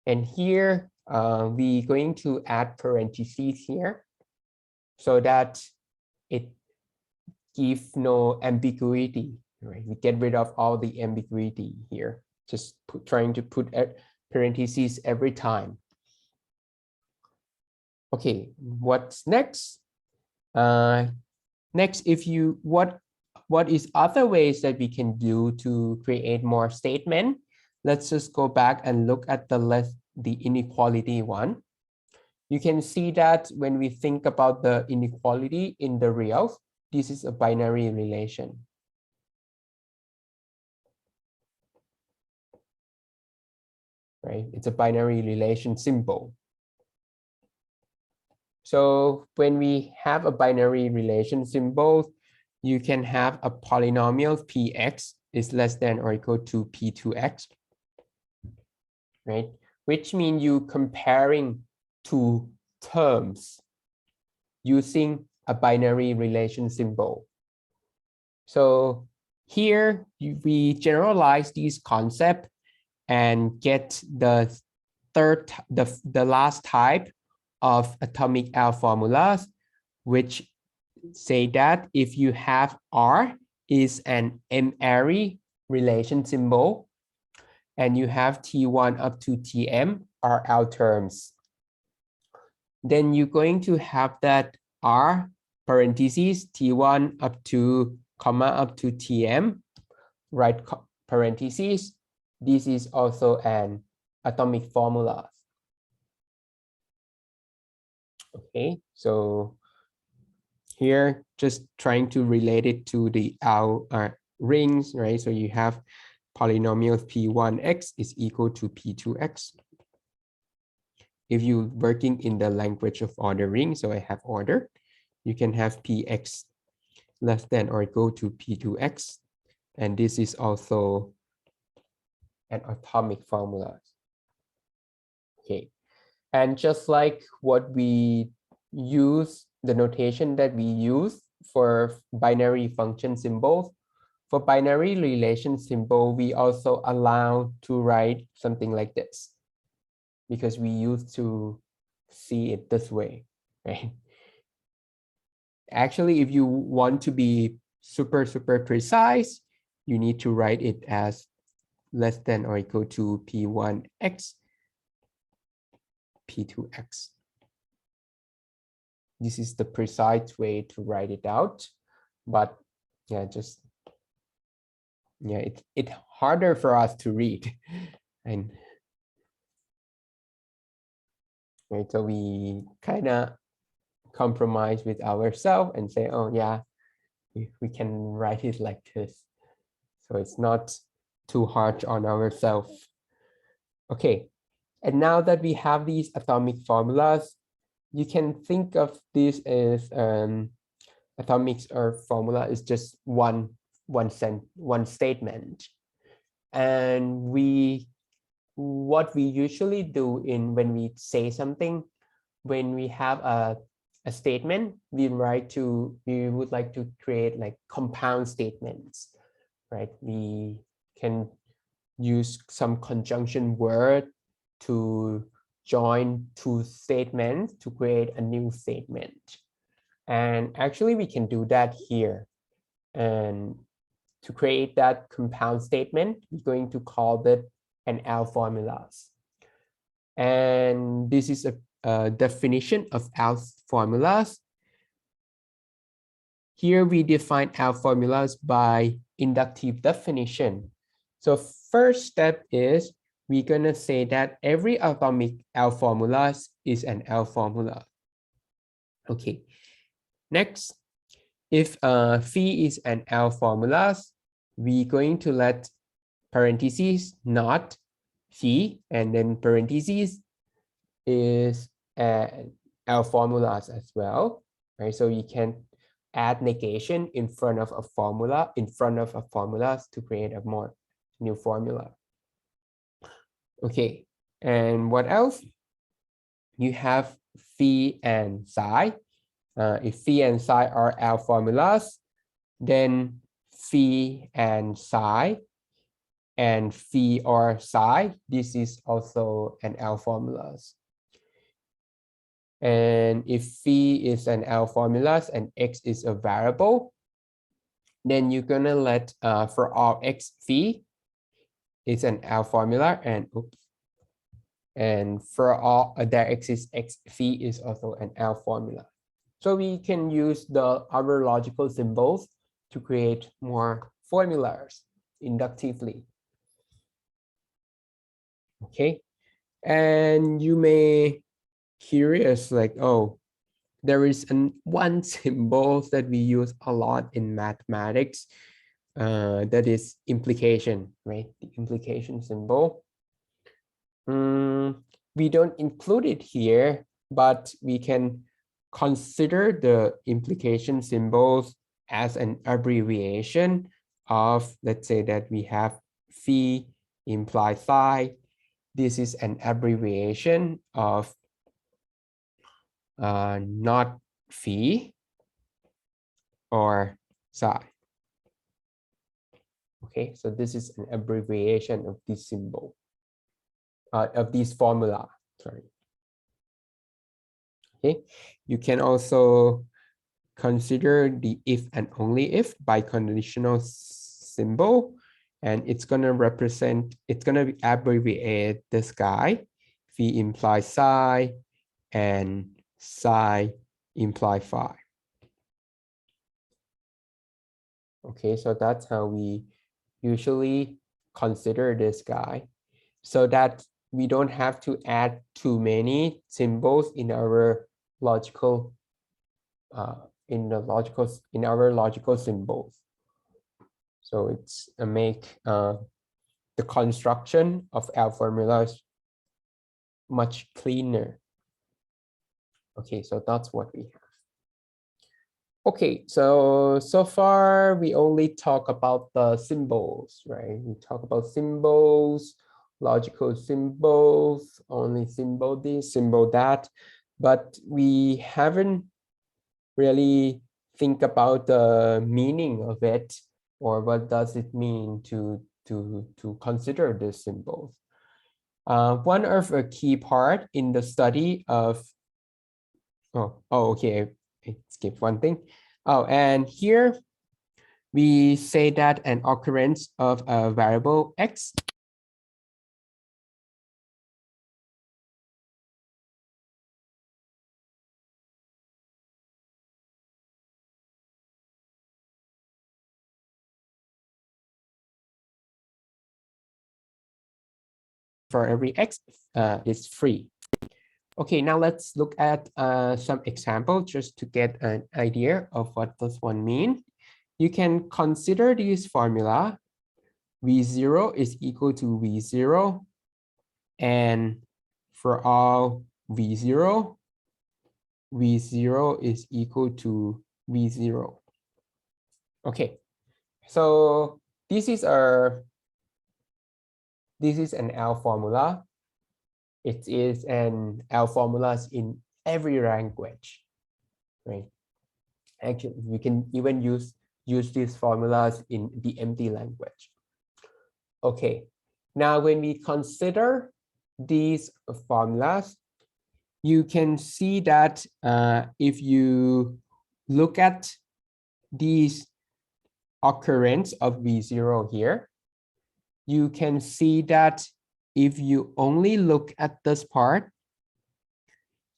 And here, we're going to add parentheses here so that it gives no ambiguity, right? We get rid of all the ambiguity here, just trying to put parentheses every time. Okay, what's next? Next, what is other ways that we can do to create more statement? Let's just go back and look at the inequality one. You can see that when we think about the inequality in the reals, this is a binary relation. Right? It's a binary relation symbol. So when we have a binary relation symbol, you can have a polynomial Px is less than or equal to P2x, right? Which means you comparing two terms using a binary relation symbol. So here we generalize this concept and get the last type of atomic L formulas, which say that if you have R is an M-ary relation symbol, and you have T1 up to Tm are L terms, then you're going to have that R parentheses T1 up to comma up to Tm, right parentheses. This is also an atomic formula. Okay, so here just trying to relate it to the L rings, right? So you have polynomials P1x is equal to P2x. If you're working in the language of ordering, so I have order, you can have Px less than or equal to P2x. And this is also an atomic formula. Okay. And just like what we use, the notation that we use for binary function symbols, for binary relation symbol, we also allow to write something like this, because we used to see it this way, right? Actually, if you want to be super precise, you need to write it as less than or equal to P1x, P2x. this is the precise way to write it out, but yeah, just yeah, it's harder for us to read, and right, so we kind of compromise with ourselves and say, oh yeah, we can write it like this, so it's not too hard on ourselves. Okay, and now that we have these atomic formulas, you can think of this as atomics or formula is just one statement, and what we usually do in when we say something, when we have a statement, we would like to create like compound statements, right? We can use some conjunction word to join two statements to create a new statement. And actually we can do that here. And to create that compound statement, we're going to call that an L formulas. And this is a definition of L formulas. Here we define L formulas by inductive definition. So first step is we're gonna say that every atomic L formulas is an L formula. Okay. Next, if phi is an L formulas, we're going to let parentheses not phi, and then parentheses is an L formulas as well, right? So you can add negation in front of a formula, to create a more new formula. Okay, and what else? You have phi and psi. If phi and psi are L formulas, then phi and psi and phi or psi, this is also an L formulas. And if phi is an L formulas and x is a variable, then you're gonna let for all x phi is an L formula, and oops, and for all that x is x phi is also an L formula. So we can use our logical symbols to create more formulas inductively. Okay, and you may curious like, oh, there is one symbol that we use a lot in mathematics, that is implication, right? The implication symbol. We don't include it here, but we can consider the implication symbols as an abbreviation of, let's say that we have phi imply psi. This is an abbreviation of not phi or psi. Okay, so this is an abbreviation of this symbol, of this formula, sorry. Okay, you can also consider the if and only if biconditional symbol, and it's going to represent, it's going to abbreviate this guy. Phi implies psi and psi imply phi. Okay, so that's how we usually consider this guy, so that we don't have to add too many symbols in our logical in our logical symbols. So it's make the construction of L formulas much cleaner. Okay, so that's what we have. Okay, so far we only talk about the symbols, right? We talk about symbols, logical symbols, only symbol this, symbol that, but we haven't really think about the meaning of it, or what does it mean to consider these symbols. One of a key part in the study of, okay, I skipped one thing. Oh, and here we say that an occurrence of a variable x for every x is free. Okay, now let's look at some example just to get an idea of what this one means. You can consider this formula. V0 is equal to V0, and for all V0, V0 is equal to V0. Okay, so this is an L formula. It is an L formulas in every language, right? Actually, we can even use these formulas in the empty language. Okay, now when we consider these formulas, you can see that if you look at these occurrence of V0 here, you can see that if you only look at this part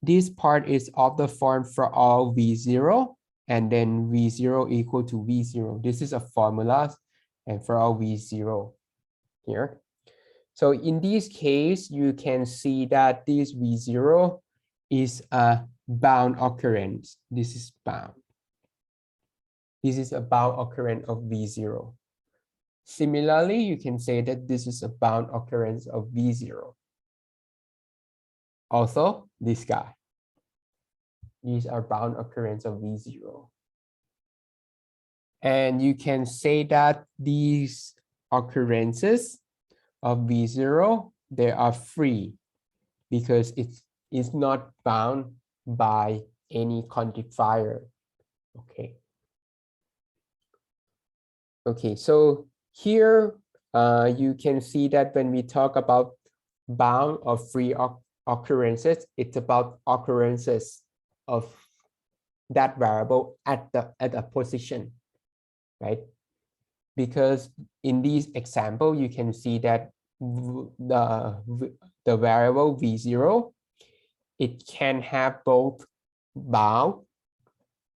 is of the form for all V0, and then V0 equal to V0. This is a formula and for all V0 here. So in this case, you can see that this V0 is a bound occurrence. This is bound. This is a bound occurrence of V0. Similarly, you can say that this is a bound occurrence of V0. Also, this guy. These are bound occurrence of V0. And you can say that these occurrences of V0, they are free because it is not bound by any quantifier. Okay. Okay, so here you can see that when we talk about bound or free occurrences, it's about occurrences of that variable at a position, right? Because in this example, you can see that the variable V0, it can have both bound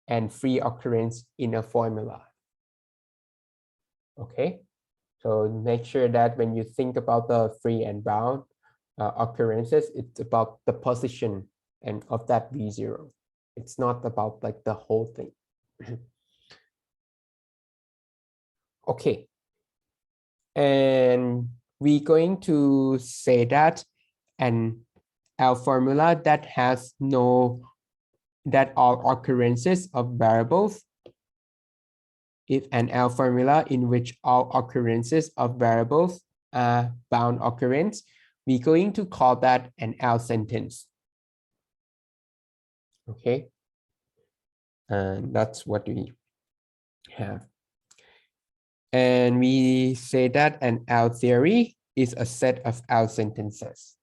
and free occurrence in a formula. Okay, so make sure that when you think about the free and bound occurrences, it's about the position and of that V0. It's not about like the whole thing. Okay, and we're going to say that an L formula that has that all occurrences of variables, if an L formula in which all occurrences of variables are bound occurrence, we're going to call that an L sentence. Okay, and that's what we have. And we say that an L theory is a set of L sentences.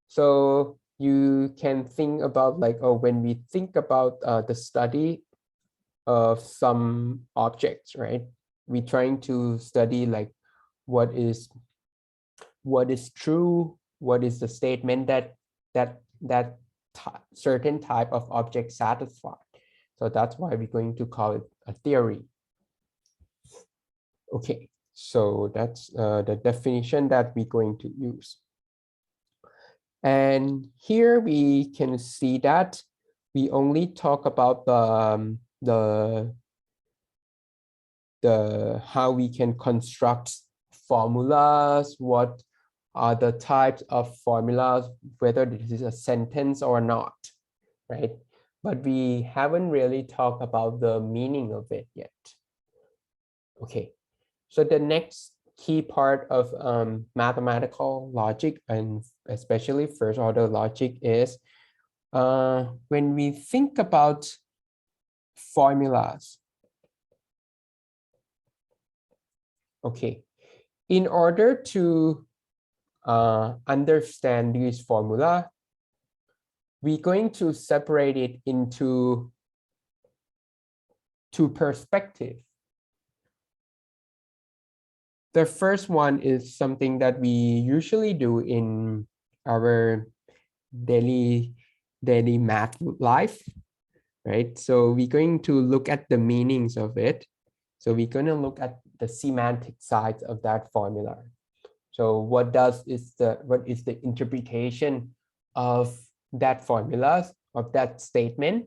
So you can think about like, oh, when we think about the study of some objects, right? We're trying to study like what is true, what is the statement that certain type of object satisfied. So that's why we're going to call it a theory. Okay, so that's the definition that we're going to use. And here we can see that we only talk about the how we can construct formulas, what are the types of formulas, whether this is a sentence or not, right? But we haven't really talked about the meaning of it yet. Okay, so the next key part of mathematical logic, and especially first order logic, is when we think about formulas. Okay, in order to understand this formula, we're going to separate it into two perspectives. The first one is something that we usually do in our daily math life, right? So we're going to look at the meanings of it. So we're going to look at the semantic side of that formula. So what is the interpretation of that formula, of that statement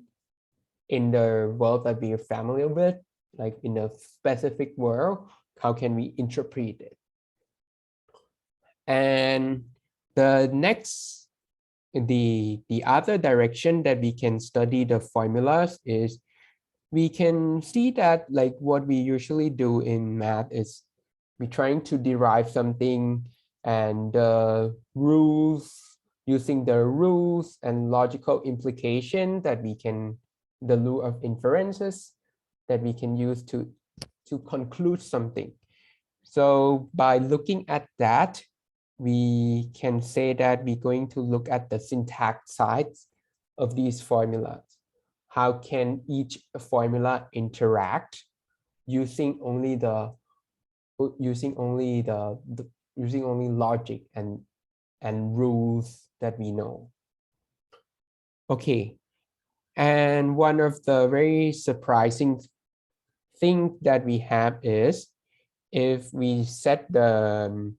in the world that we are familiar with, like in a specific world, how can we interpret it? And the next, the other direction that we can study the formulas is we can see that like what we usually do in math is we're trying to derive something, and rules, using the rules and logical implication that we can, the law of inferences that we can use to conclude something. So by looking at that, we can say that we're going to look at the syntax sides of these formulas. How can each formula interact using only logic and rules that we know. Okay, and one of the very surprising thing that we have is if we set the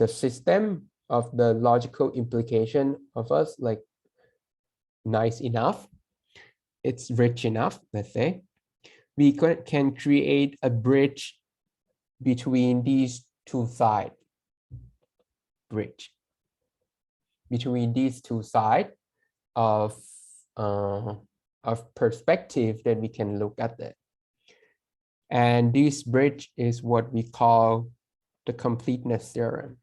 system of the logical implication of us like nice enough, it's rich enough, let's say, we can create a bridge between these two sides. Bridge between these two sides of perspective that we can look at it. And this bridge is what we call the completeness theorem.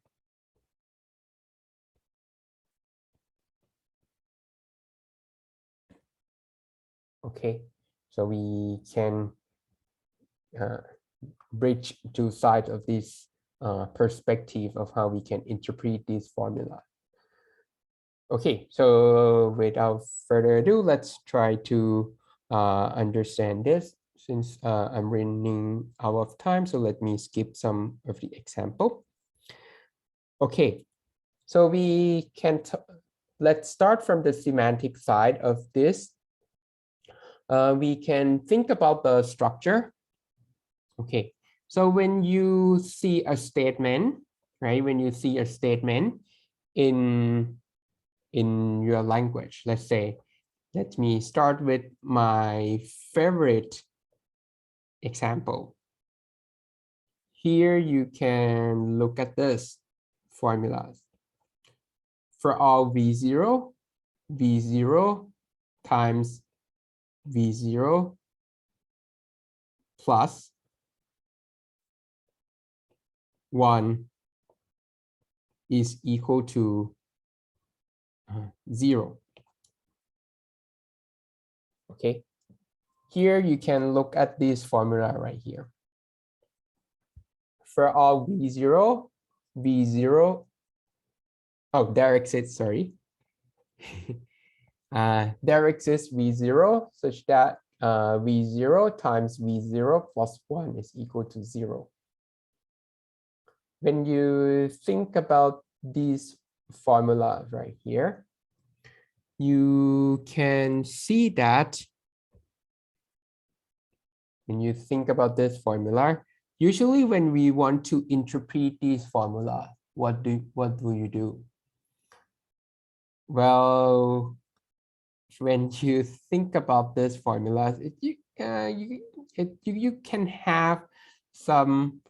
Okay, so we can bridge two sides of this perspective of how we can interpret these formula. Okay, so without further ado, let's try to understand this. Since I'm running out of time, so let me skip some of the example. Okay, so we can, let's start from the semantic side of this. We can think about the structure. Okay, so when you see a statement, right? When you see a statement in your language, let's say, let me start with my favorite example. Here you can look at this formulas. For all V0, V0 times V0 plus 1 is equal to 0. Okay, here you can look at this formula right here. For all V0, V0, oh, there exists, sorry. There exists V0 such that V0 times V0 plus 1 is equal to 0. When you think about these formulas right here, you can see that when you think about this formula, usually when we want to interpret these formula, what do you do? Well, when you think about this formula, you can have some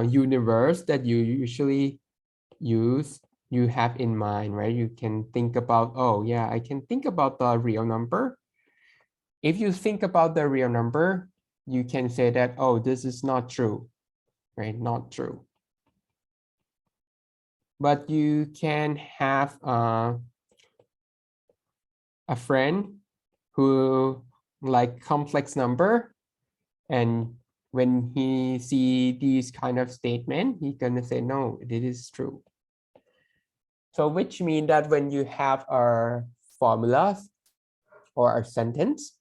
universe that you usually you have in mind, right? You can think about, oh yeah, I can think about the real number. If you think about the real number, you can say that, oh, this is not true, right? Not true. But you can have a friend who like complex number, and when he see these kind of statement, he's gonna say, no, it is true. So which means that when you have a formula or a sentence,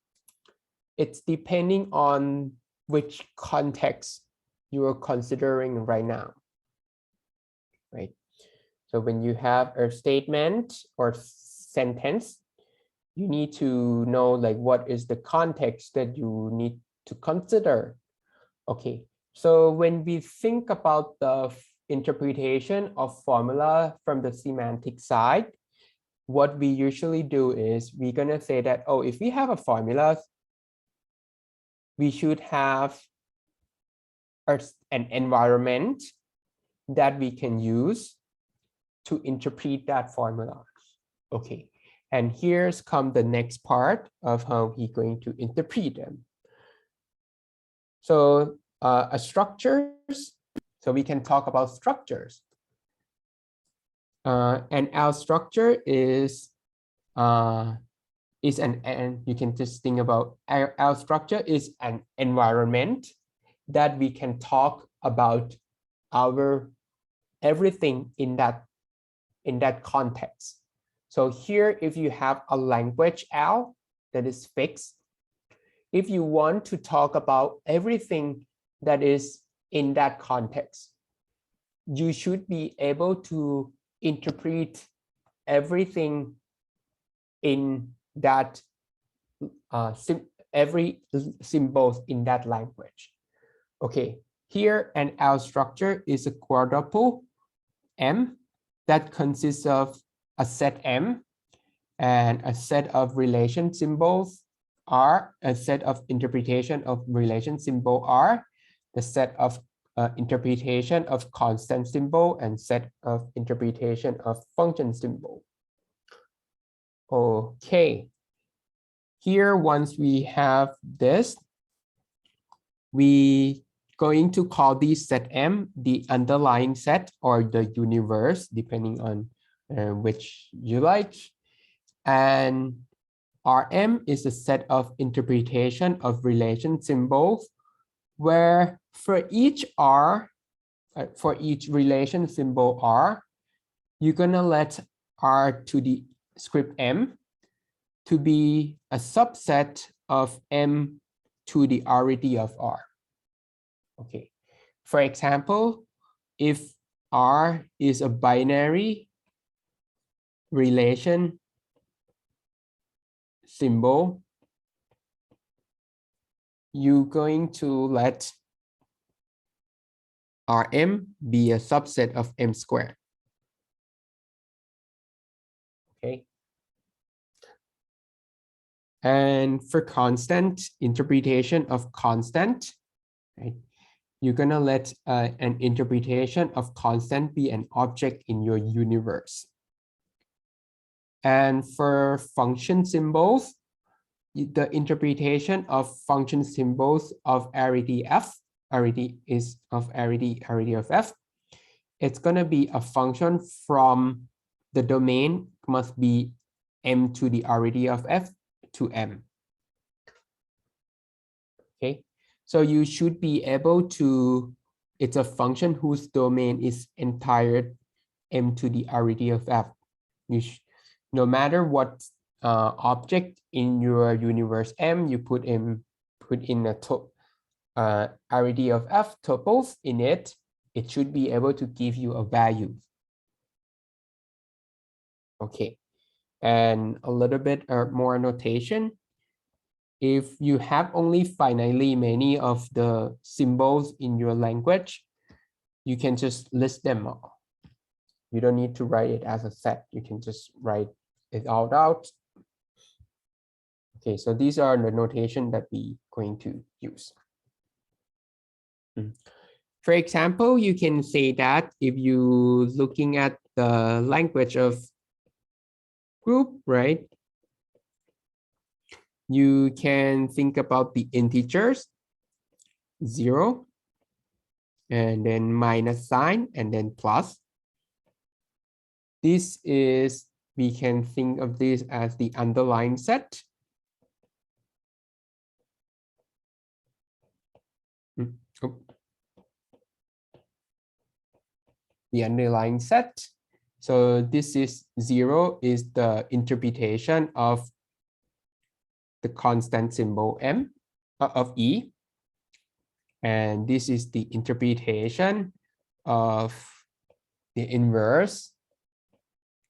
it's depending on which context you are considering right now, right? So when you have a statement or sentence, you need to know like what is the context that you need to consider. Okay, so when we think about the interpretation of formula from the semantic side, what we usually do is we're going to say that, oh, if we have a formula, we should have an environment that we can use to interpret that formula. Okay, and here's come the next part of how we're going to interpret them. So structures, so we can talk about structures. And our structure is and you can just think about our structure is an environment that we can talk about our everything in that context. So here, if you have a language L that is fixed, if you want to talk about everything that is in that context, you should be able to interpret everything in that every symbols in that language. Okay, here an L structure is a quadruple M that consists of a set M and a set of relation symbols R, a set of interpretation of relation symbol R, the set of interpretation of constant symbol, and set of interpretation of function symbol. Okay, here once we have this, we going to call this set M the underlying set or the universe, depending on which you like. And Rm is a set of interpretation of relation symbols, where for each R, for each relation symbol R, you're gonna let R to the script M to be a subset of M to the arity of R. Okay, for example, if R is a binary relation symbol, you're going to let Rm be a subset of M squared. Okay. And for constant, interpretation of constant, right, you're gonna let an interpretation of constant be an object in your universe. And for function symbols, the interpretation of function symbols of arity F, arity is of arity of F, it's gonna be a function from the domain must be M to the arity of F to M. Okay, so you should be able to, it's a function whose domain is entire M to the arity of F. No matter what object in your universe M, you put in a arity of F tuples in it, it should be able to give you a value. Okay, and a little bit more notation. If you have only finitely many of the symbols in your language, you can just list them all. You don't need to write it as a set. You can just write it all out. Okay, so these are the notation that we're going to use. For example, you can say that if you're looking at the language of group, right? You can think about the integers, 0, and then minus sign, and then plus. This is, we can think of this as the underlying set. The underlying set. So this is 0 is the interpretation of the constant symbol M of E. And this is the interpretation of the inverse.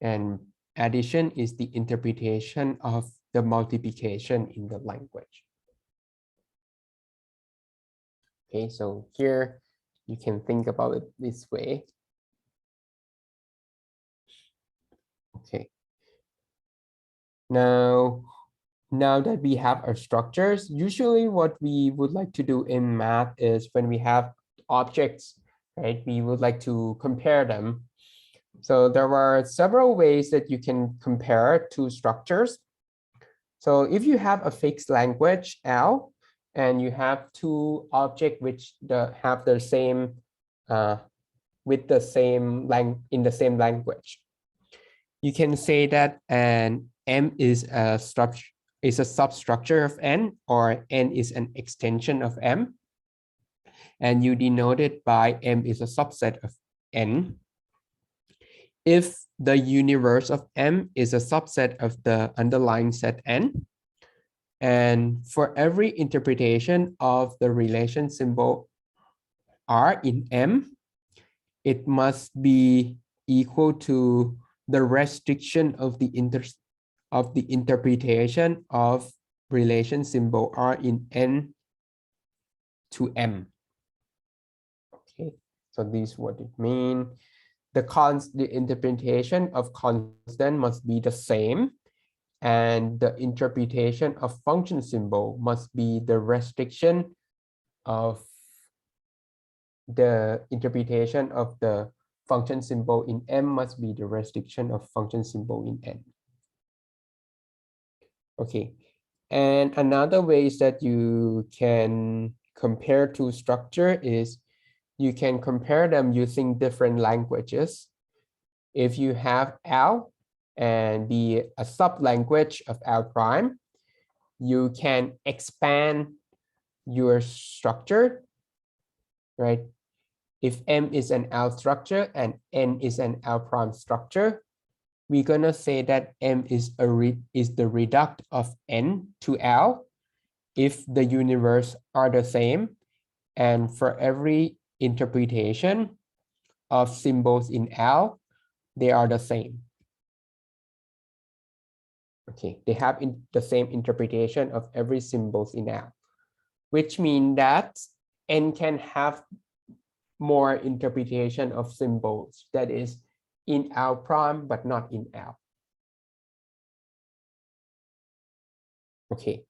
And addition is the interpretation of the multiplication in the language. Okay, so here you can think about it this way. Now that we have our structures, usually what we would like to do in math is when we have objects, right, we would like to compare them. So there are several ways that you can compare two structures. So if you have a fixed language L and you have two objects which have the same with the same in the same language, you can say that an M is a substructure of N, or N is an extension of M, and you denote it by M is a subset of N. If the universe of M is a subset of the underlying set N, and for every interpretation of the relation symbol R in M, it must be equal to the restriction of the interpretation of relation symbol R in N to M. Okay, so this is what it means. The interpretation of constant must be the same, and the interpretation of function symbol must be the restriction of the interpretation of the function symbol in M must be the restriction of function symbol in N. Okay, and another way is that you can compare two structure is you can compare them using different languages. If you have L and be a sub-language of L prime, you can expand your structure, right? If M is an L structure and N is an L prime structure, we're gonna say that M is the reduct of N to L if the universe are the same, and for every interpretation of symbols in L, they are the same. Okay, they have the same interpretation of every symbols in L, which means that N can have more interpretation of symbols, that is in L prime but not in L. Okay,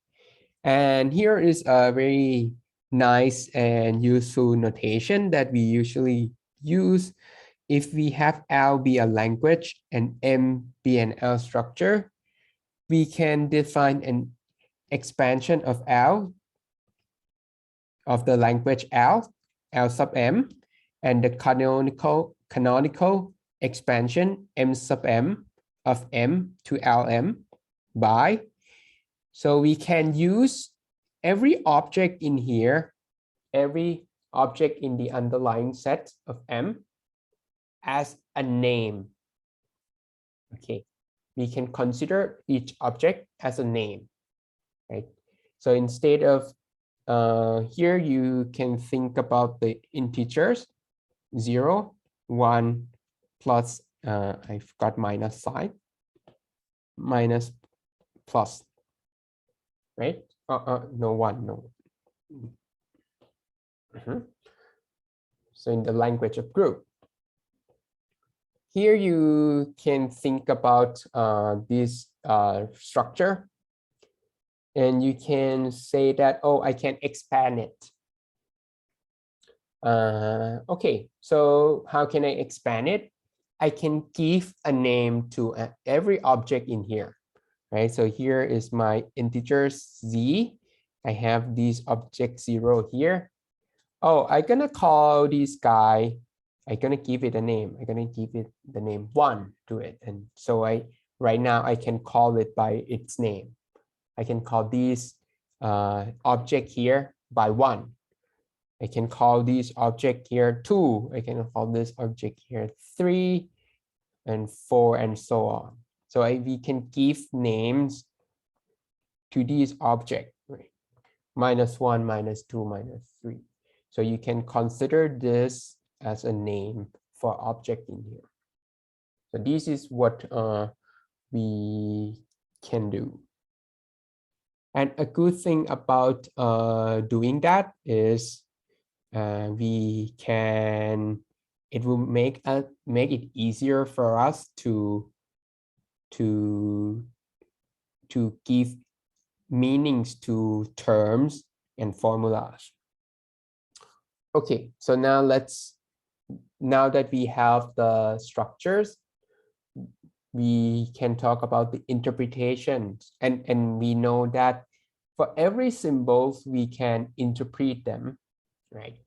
and here is a very nice and useful notation that we usually use. If we have L be a language and M be an L structure, we can define an expansion of L, of the language L sub M, and the canonical expansion M sub M of M to LM by. So we can use every object in here, every object in the underlying set of M as a name. Okay, we can consider each object as a name, right? So instead of here, you can think about the integers 0, 1, plus, I forgot minus sign, minus, plus, right? No, 1, no. So in the language of group, here you can think about this structure, and you can say that, oh, I can expand it. Okay, so how can I expand it? I can give a name to every object in here, right? So here is my integers z. I have this object 0 here. Oh, I'm gonna call this guy, I'm gonna give it a name. I'm gonna give it the name 1 to it. And so right now I can call it by its name. I can call this object here by 1. I can call this object here 2. I can call this object here 3 and 4 and so on. So we can give names to these objects, right? -1, -2, -3. So you can consider this as a name for object in here. So this is what we can do. And a good thing about doing that is it will make it easier for us to to give meanings to terms and formulas. Okay, so now now that we have the structures, we can talk about the interpretations, and we know that for every symbols we can interpret them, right?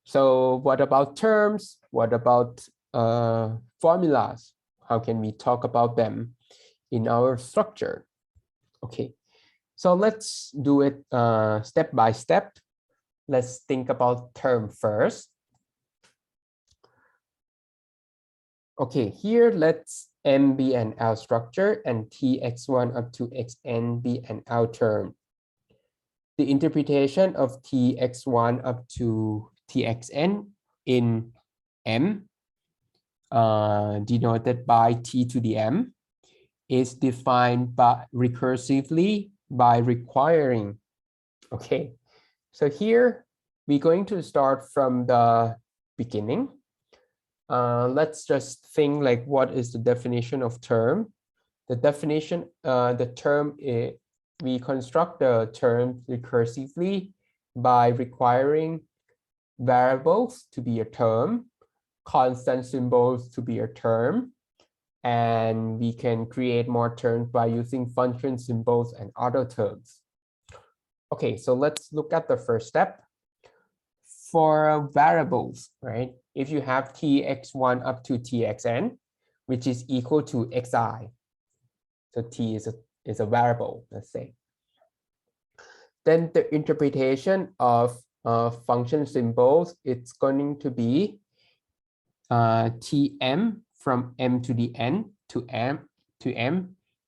So what about terms? What about formulas? How can we talk about them in our structure? Okay, so let's do it step by step. Let's think about term first. Okay, here let's M be an L structure and Tx1 up to Xn be an L term. The interpretation of Tx1 up to Txn in M, denoted by T to the M, is defined by recursively by requiring. Okay, so here we're going to start from the beginning. Let's just think like, what is the definition of term? The definition, the term is, we construct the term recursively by requiring variables to be a term, constant symbols to be a term, and we can create more terms by using function symbols and other terms. Okay, so let's look at the first step. For variables, right? If you have Tx1 up to Txn, which is equal to xi, so T is a variable, let's say. Then the interpretation of function symbols, it's going to be Tm from M to the N to M.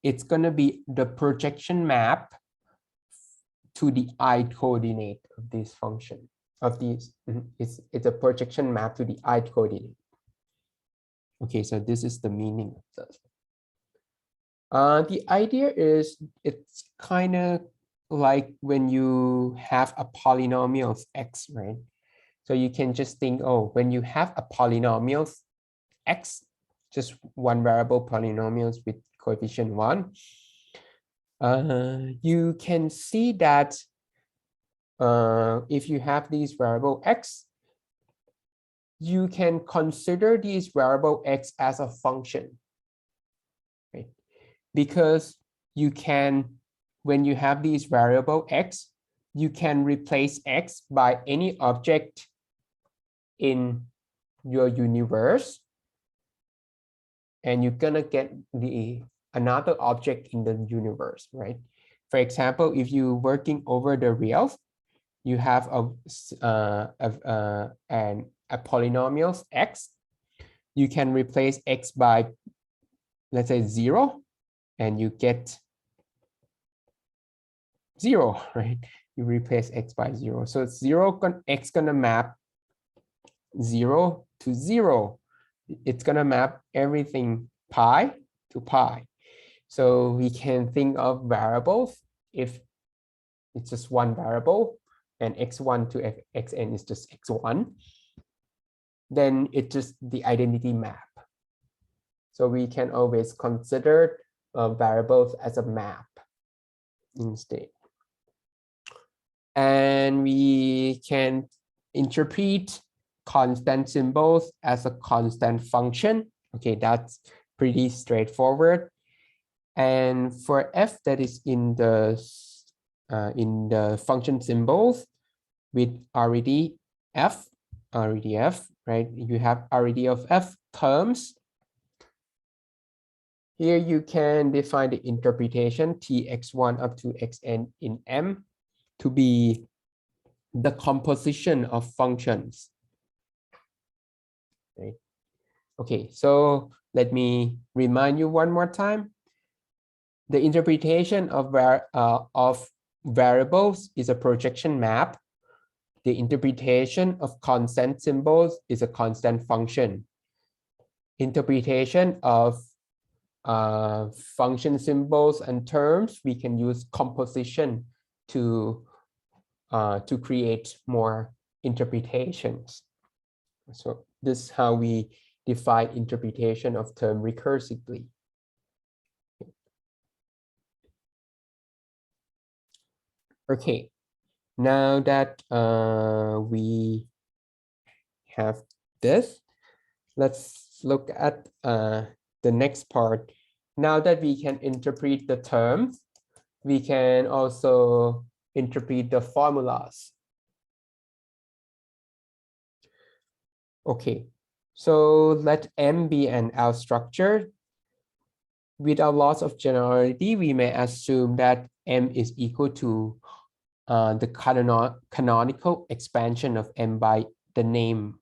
It's going to be the projection map to the I coordinate of this function. Of these, it's a projection map to the I coordinate. Okay, so this is the meaning of this. The idea is, it's kind of like when you have a polynomial of x, right? So you can just think, oh, when you have a polynomial x, just one variable polynomials with coefficient 1, you can see that if you have these variable x, you can consider these variable x as a function, right? Because you can, when you have these variable x, you can replace x by any object in your universe, and you're gonna get another object in the universe, right? For example, if you're working over the reals, you have a polynomial x, you can replace x by, let's say, 0, and you get 0, right? You replace x by 0. So it's 0, x gonna map 0 to 0. It's gonna map everything pi to pi. So we can think of variables, if it's just one variable, and x1 to xn is just x1, then it's just the identity map. So we can always consider variables as a map instead. And we can interpret constant symbols as a constant function. Okay, that's pretty straightforward. And for f that is in the function symbols with already f, right? You have already of f terms. Here you can define the interpretation Tx1 up to xn in M to be the composition of functions. Right? Okay, so let me remind you one more time. The interpretation of variables is a projection map. The interpretation of constant symbols is a constant function. Interpretation of function symbols and terms, we can use composition to create more interpretations. So this is how we define interpretation of term recursively. Okay, now that we have this, let's look at the next part. Now that we can interpret the terms, we can also interpret the formulas. Okay, so let M be an L structure. Without loss of generality, we may assume that M is equal to the canonical expansion of M by the name.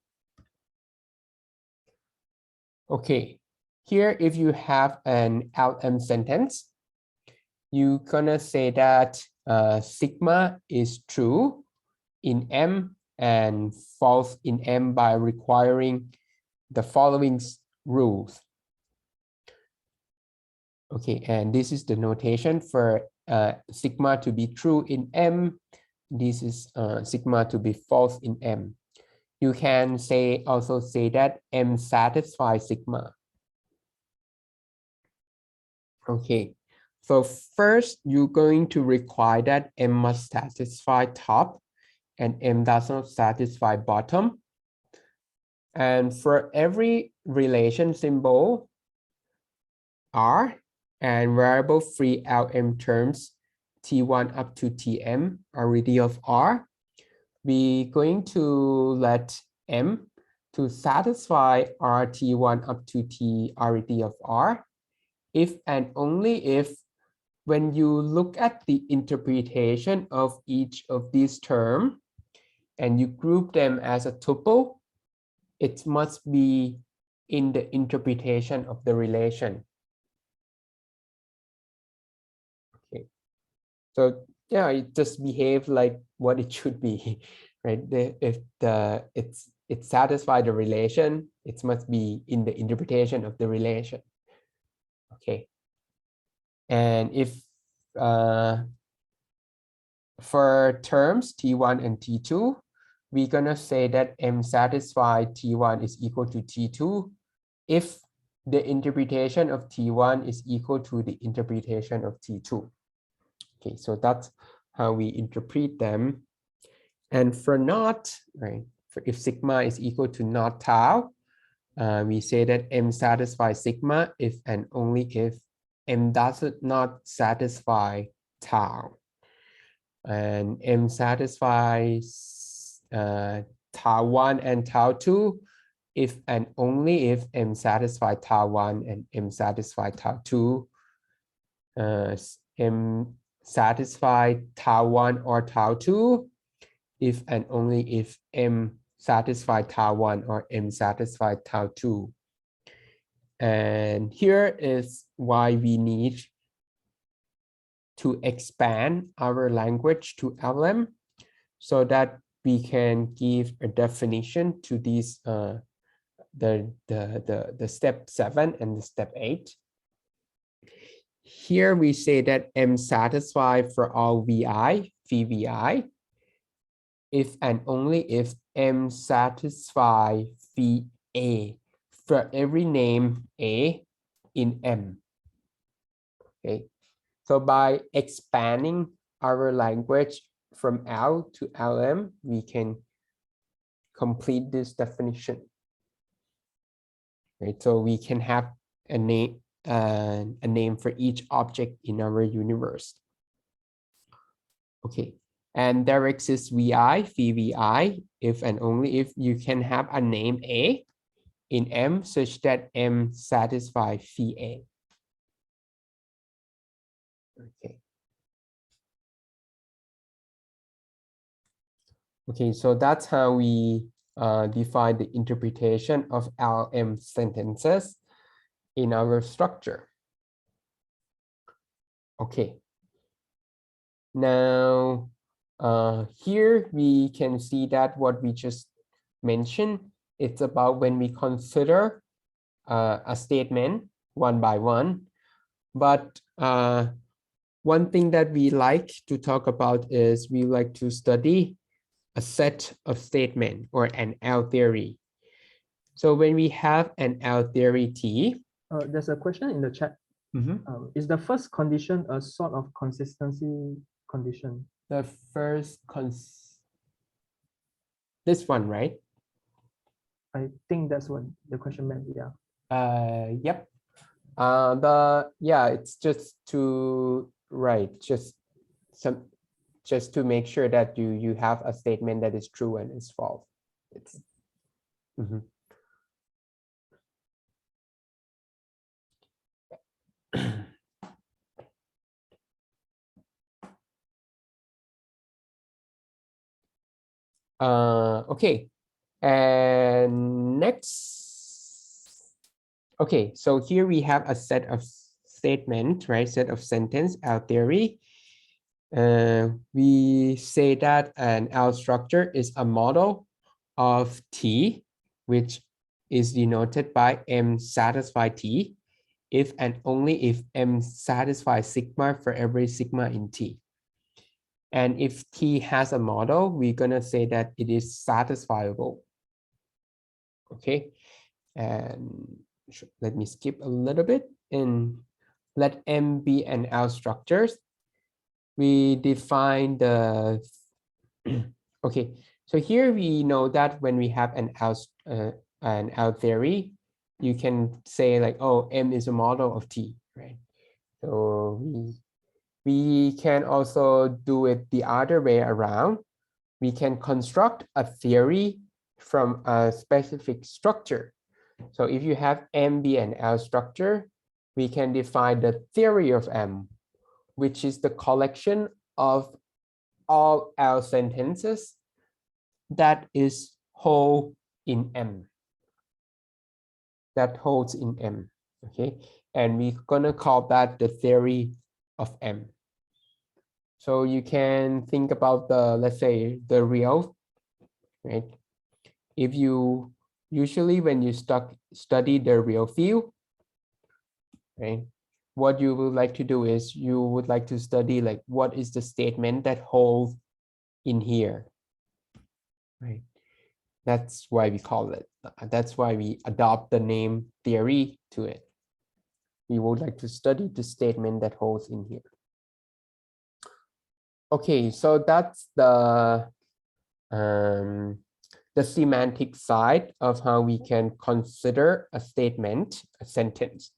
Okay, here if you have an LM sentence, you're gonna say that sigma is true in M and false in M by requiring the following rules. Okay, and this is the notation for sigma to be true in M. This is sigma to be false in M. You can also say that M satisfies sigma. Okay, so first you're going to require that M must satisfy top and M does not satisfy bottom. And for every relation symbol R and variable free LM terms T1 up to Tm are already of R, we're going to let M to satisfy R T1 up to T already of R if and only if when you look at the interpretation of each of these terms and you group them as a tuple, it must be in the interpretation of the relation. Okay, so yeah, it just behaves like what it should be, right? If it satisfies the relation, it must be in the interpretation of the relation. Okay, and if for terms T1 and T2, we're gonna say that M satisfied T1 is equal to T2 if the interpretation of T1 is equal to the interpretation of T2. Okay, so that's how we interpret them. And for not, right, for if sigma is equal to not tau, we say that M satisfies sigma if and only if M does not satisfy tau. And M satisfies tau 1 and tau 2 if and only if M satisfies tau 1 and M satisfies tau 2. M satisfy tau 1 or tau 2 if and only if M satisfy tau 1 or M satisfy tau 2. And here is why we need to expand our language to LM so that we can give a definition to these the step 7 and the step 8. Here we say that M satisfy for all VI, VVI, if and only if M satisfy VA for every name A in M. Okay, so by expanding our language from L to LM, we can complete this definition. Right, so we can have a name for each object in our universe. Okay, and there exists VI, VVI, if and only if you can have a name A in M such that M satisfies VA. Okay. Okay, so that's how we define the interpretation of LM sentences in our structure. Okay. Now, here we can see that what we just mentioned, it's about when we consider a statement one by one. But one thing that we like to talk about is we like to study a set of statement or an L theory. So when we have an L theory T. There's a question in the chat. Is the first condition a sort of consistency condition? the first this one, right? I think that's what the question meant. Yeah. Yep. It's just to just to make sure that you have a statement that is true and is false. It's okay. And next, okay, so here we have a set of statement, right? Set of sentence L theory. We say that an L structure is a model of T, which is denoted by M satisfy T, if and only if M satisfies sigma for every sigma in T. And if T has a model, we're gonna say that it is satisfiable. Okay, and let me skip a little bit and let M be an L structures. We define the okay. So here we know that when we have an L theory, you can say like, oh, M is a model of T, right? So we can also do it the other way around. We can construct a theory from a specific structure. So if you have M be an L structure, we can define the theory of M, which is the collection of all L sentences that is whole in M. That holds in M, okay? And we're gonna call that the theory of M. So you can think about the, let's say, the real, right? If you usually when you study the real field, right? What you would like to do is you would like to study like what is the statement that holds in here, right? That's why we call it. That's why we adopt the name theory to it. We would like to study the statement that holds in here. Okay, so that's the semantic side of how we can consider a statement, a sentence.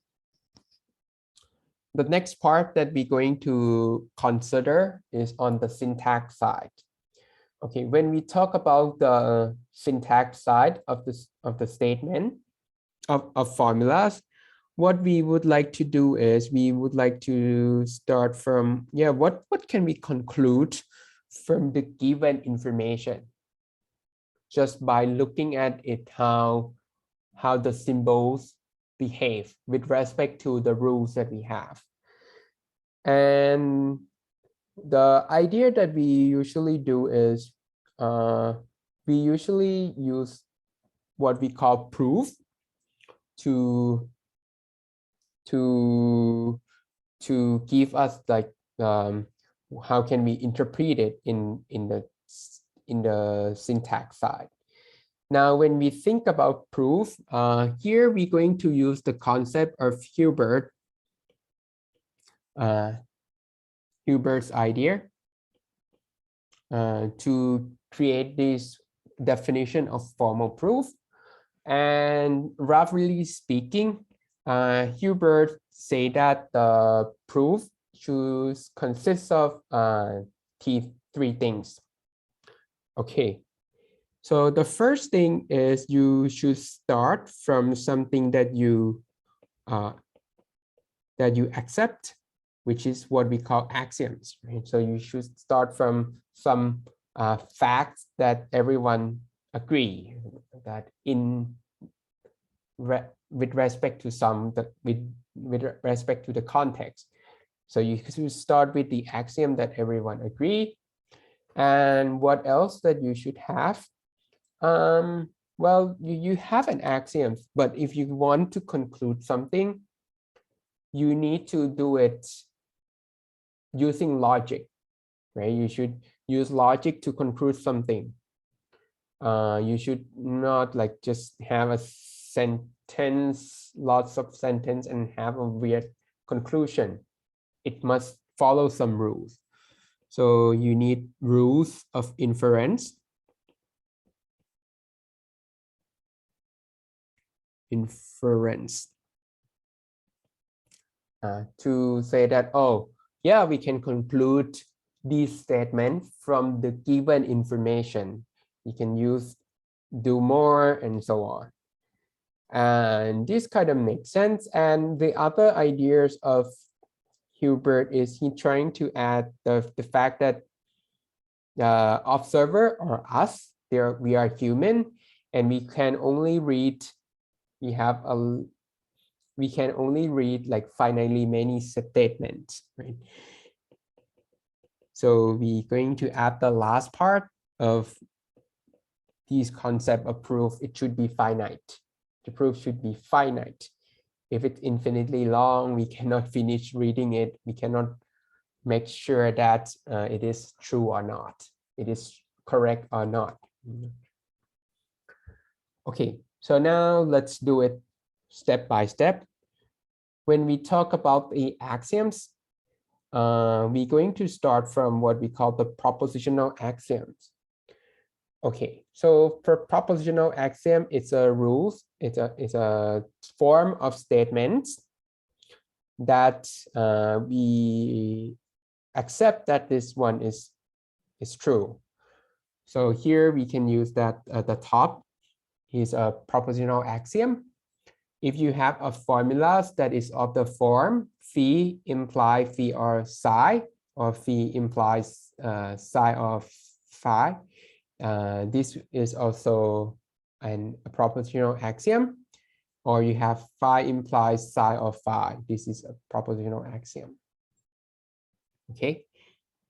The next part that we're going to consider is on the syntax side. Okay, when we talk about the syntax side of the statement of formulas, what we would like to do is we would like to start from, what can we conclude from the given information just by looking at it, how the symbols behave with respect to the rules that we have. And the idea that we usually do is we usually use what we call proof to give us like how can we interpret it in the syntax side. Now, when we think about proof, here we're going to use the concept of Hubert's idea to create this definition of formal proof. And roughly speaking, Hubert say that the proof should consist of three things. Okay, so the first thing is you should start from something that you accept, which is what we call axioms, right? So you should start from some facts that everyone agree that with respect to the context. So you should start with the axiom that everyone agree. And what else that you should have? Well, you have an axiom, but if you want to conclude something, you need to do it using logic, right? You should use logic to conclude something. You should not like just have a sentence, lots of sentence and have a weird conclusion. It must follow some rules. So you need rules of inference. To say that, oh, yeah, we can conclude this statement from the given information. You can do more and so on. And this kind of makes sense. And the other ideas of Hubert is he trying to add the fact that the observer or us, we are human, and we can only read, we can only read like finitely many statements, right? So we're going to add the last part of this concept of proof. It should be finite. The proof should be finite. If it's infinitely long, we cannot finish reading it. We cannot make sure that it is true or not. It is correct or not. Okay, so now let's do it step by step. When we talk about the axioms, we're going to start from what we call the propositional axioms. Okay, so for propositional axiom, it's a rules, it's a form of statements that we accept that this one is true. So here we can use that at the top is a propositional axiom. If you have a formula that is of the form phi imply phi or psi, or phi implies psi of phi, this is also a propositional axiom. Or you have phi implies psi of phi. This is a propositional axiom. Okay,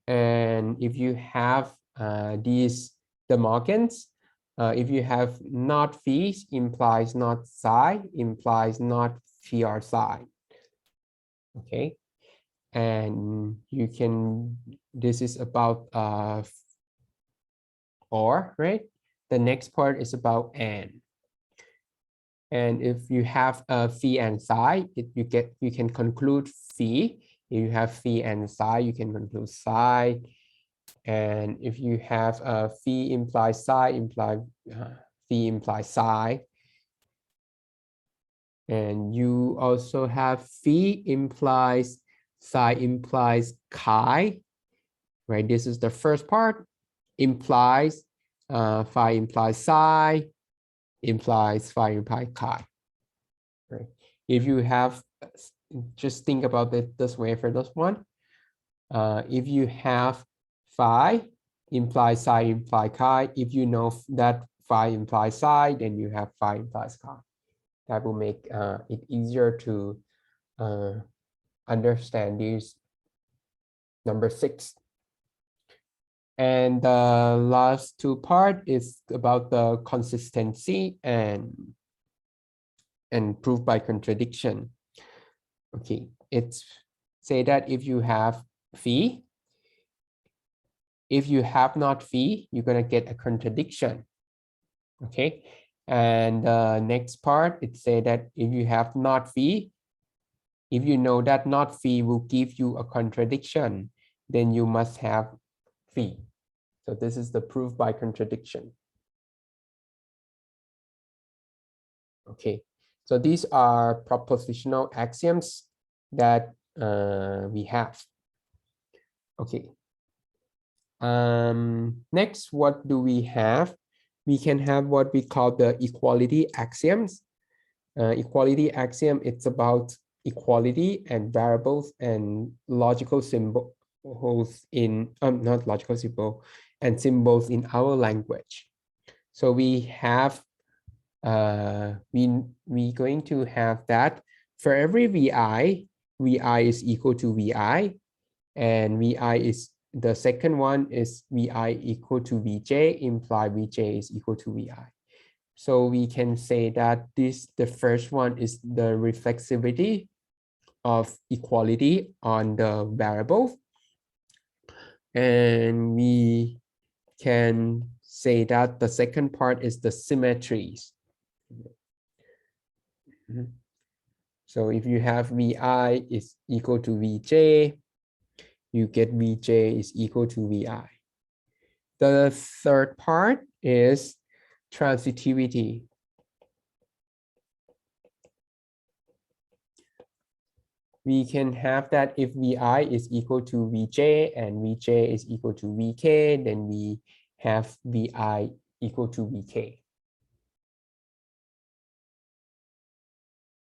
and if you have these De Morgans, if you have not phi implies not psi implies not phi or psi. Okay, and you can, this is about or, right? The next part is about and. And if you have phi and psi, you can conclude phi. If you have phi and psi, you can conclude psi. And if you have phi implies psi, phi implies psi. And you also have phi implies psi implies chi, right? This is the first part. Implies phi implies psi, implies phi implies chi. Right? If you have, just think about it this way for this one. If you have phi implies psi implies chi, if you know that phi implies psi, then you have phi implies chi. That will make it easier to understand these number 6. And the last two part is about the consistency and proof by contradiction. Okay, it's say that if you have phi, if you have not phi, you're gonna get a contradiction. Okay, and next part, it say that if you have not phi, if you know that not phi will give you a contradiction, then you must have phi. So this is the proof by contradiction. Okay, so these are propositional axioms that we have. Okay. Next, what do we have? We can have what we call the equality axioms. Equality axiom, it's about equality and variables and logical symbols in, not logical symbol, and symbols in our language. So we have, we going to have that for every vi, vi is equal to vi, and vi is, the second one is vi equal to vj, imply vj is equal to vi. So we can say that the first one is the reflexivity of equality on the variable. And we can say that the second part is the symmetries. So if you have vi is equal to vj, you get Vj is equal to Vi. The third part is transitivity. We can have that if Vi is equal to Vj and Vj is equal to Vk, then we have Vi equal to Vk.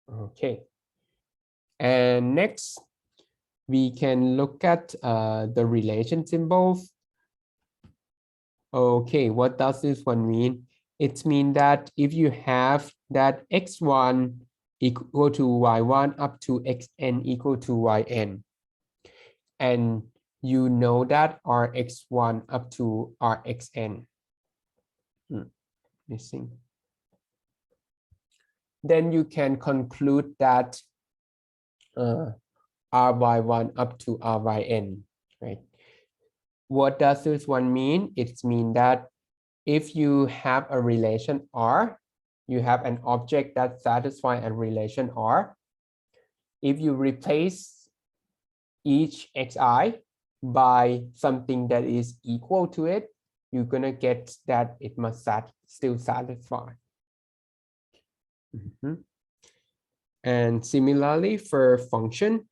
Okay. And next, we can look at the relation symbols. Okay, what does this one mean? It means that if you have that x1 equal to y1 up to xn equal to yn, and you know that rx1 up to rxn, missing. Then you can conclude that ry1 up to ryn, right? What does this one mean? It means that if you have a relation R, you have an object that satisfies a relation R. If you replace each xi by something that is equal to it, you're gonna get that it must still satisfy. And similarly for function,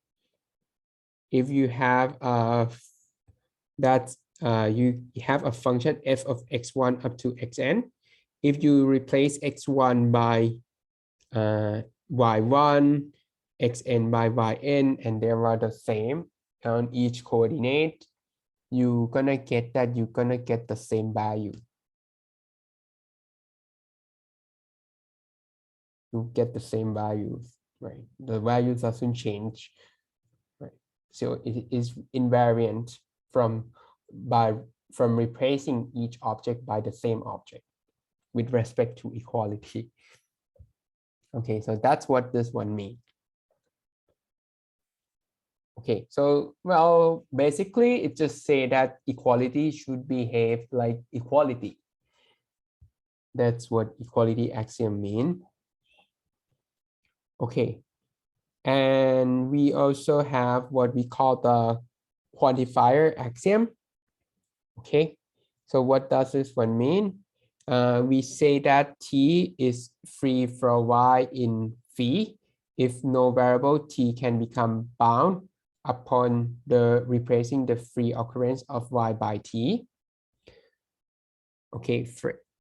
if you have you have a function f of x1 up to xn, if you replace x1 by y1, xn by yn, and they are the same on each coordinate, you're gonna get that you're gonna get the same value. You get the same values, right? The values doesn't change, right? So it is invariant from replacing each object by the same object with respect to equality. Okay, so that's what this one means. Okay, so well, basically it just say that equality should behave like equality. That's what equality axiom mean. Okay, and we also have what we call the quantifier axiom. Okay, so what does this one mean? We say that t is free for y in phi if no variable t can become bound upon the replacing the free occurrence of y by t. Okay,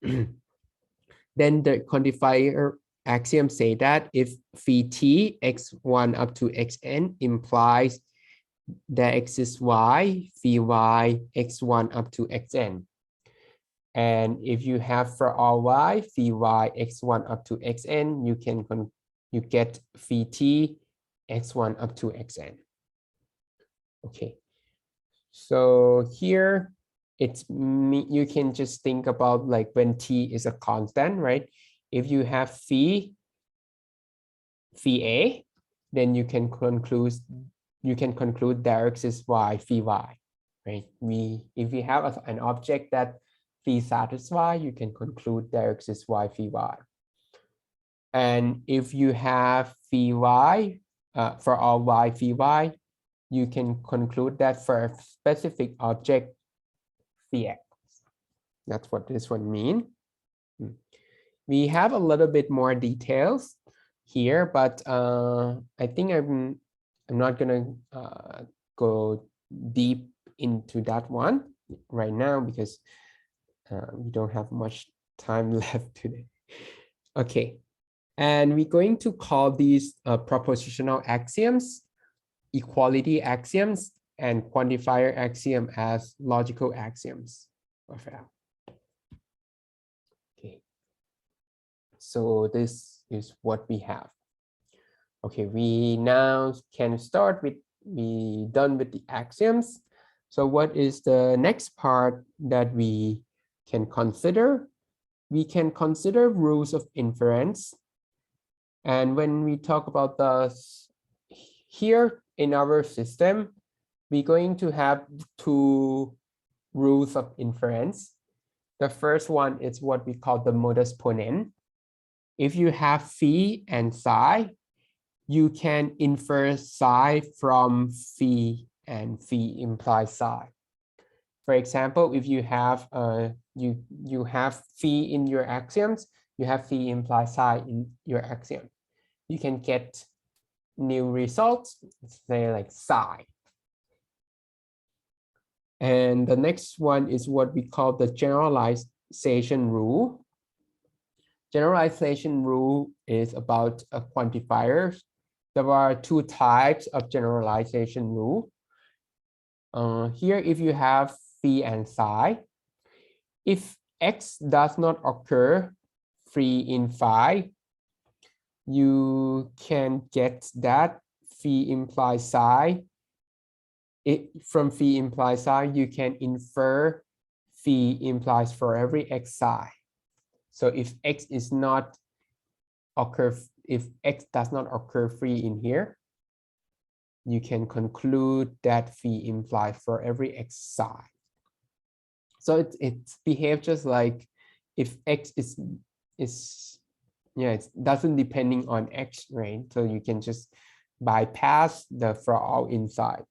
then the quantifier axiom say that if phi t x1 up to xn implies there exists y, phi y, x1 up to xn. And if you have for all y, phi y, x1 up to xn, you get phi t, x1 up to xn. Okay, so here you can just think about like when t is a constant, right? If you have phi a, then you can conclude there exists y phi y, right? If you have an object that phi satisfy, you can conclude there exists y phi y. And if you have phi y for all y phi y, you can conclude that for a specific object phi x. That's what this one means. We have a little bit more details here, but I think I'm not gonna go deep into that one right now because we don't have much time left today. Okay, and we're going to call these propositional axioms, equality axioms, and quantifier axiom as logical axioms of L. Okay, so this is what we have. Okay, we now can start with, we done with the axioms. So what is the next part that we can consider? We can consider rules of inference. And when we talk about here in our system, we're going to have two rules of inference. The first one is what we call the modus ponens. If you have phi and psi, you can infer psi from phi and phi implies psi. For example, if you have you have phi in your axioms, you have phi implies psi in your axiom, you can get new results, say like psi. And the next one is what we call the generalization rule. Generalization rule is about quantifiers. There are two types of generalization rule. Here, if you have phi and psi, if x does not occur free in phi, you can get that phi implies psi. From phi implies psi, you can infer phi implies for every x psi. So if x is not occur, if x does not occur free in here, you can conclude that phi implies for every x psi. So it behaves just like if x is it doesn't depending on x, right? So you can just bypass the for all inside.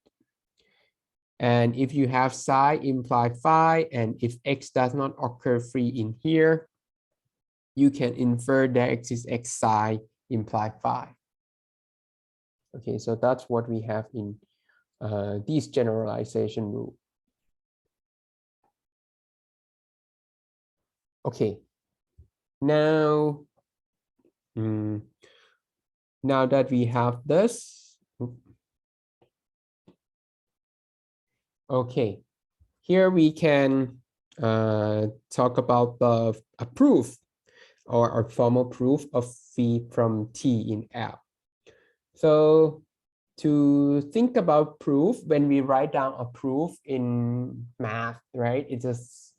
And if you have psi imply phi, and if x does not occur free in here, you can infer that x is x psi imply phi. Okay, so that's what we have in this generalization rule. Okay, now now that we have this, okay, here we can talk about a proof or a formal proof of phi from T in L. So to think about proof, when we write down a proof in math, right? It's just,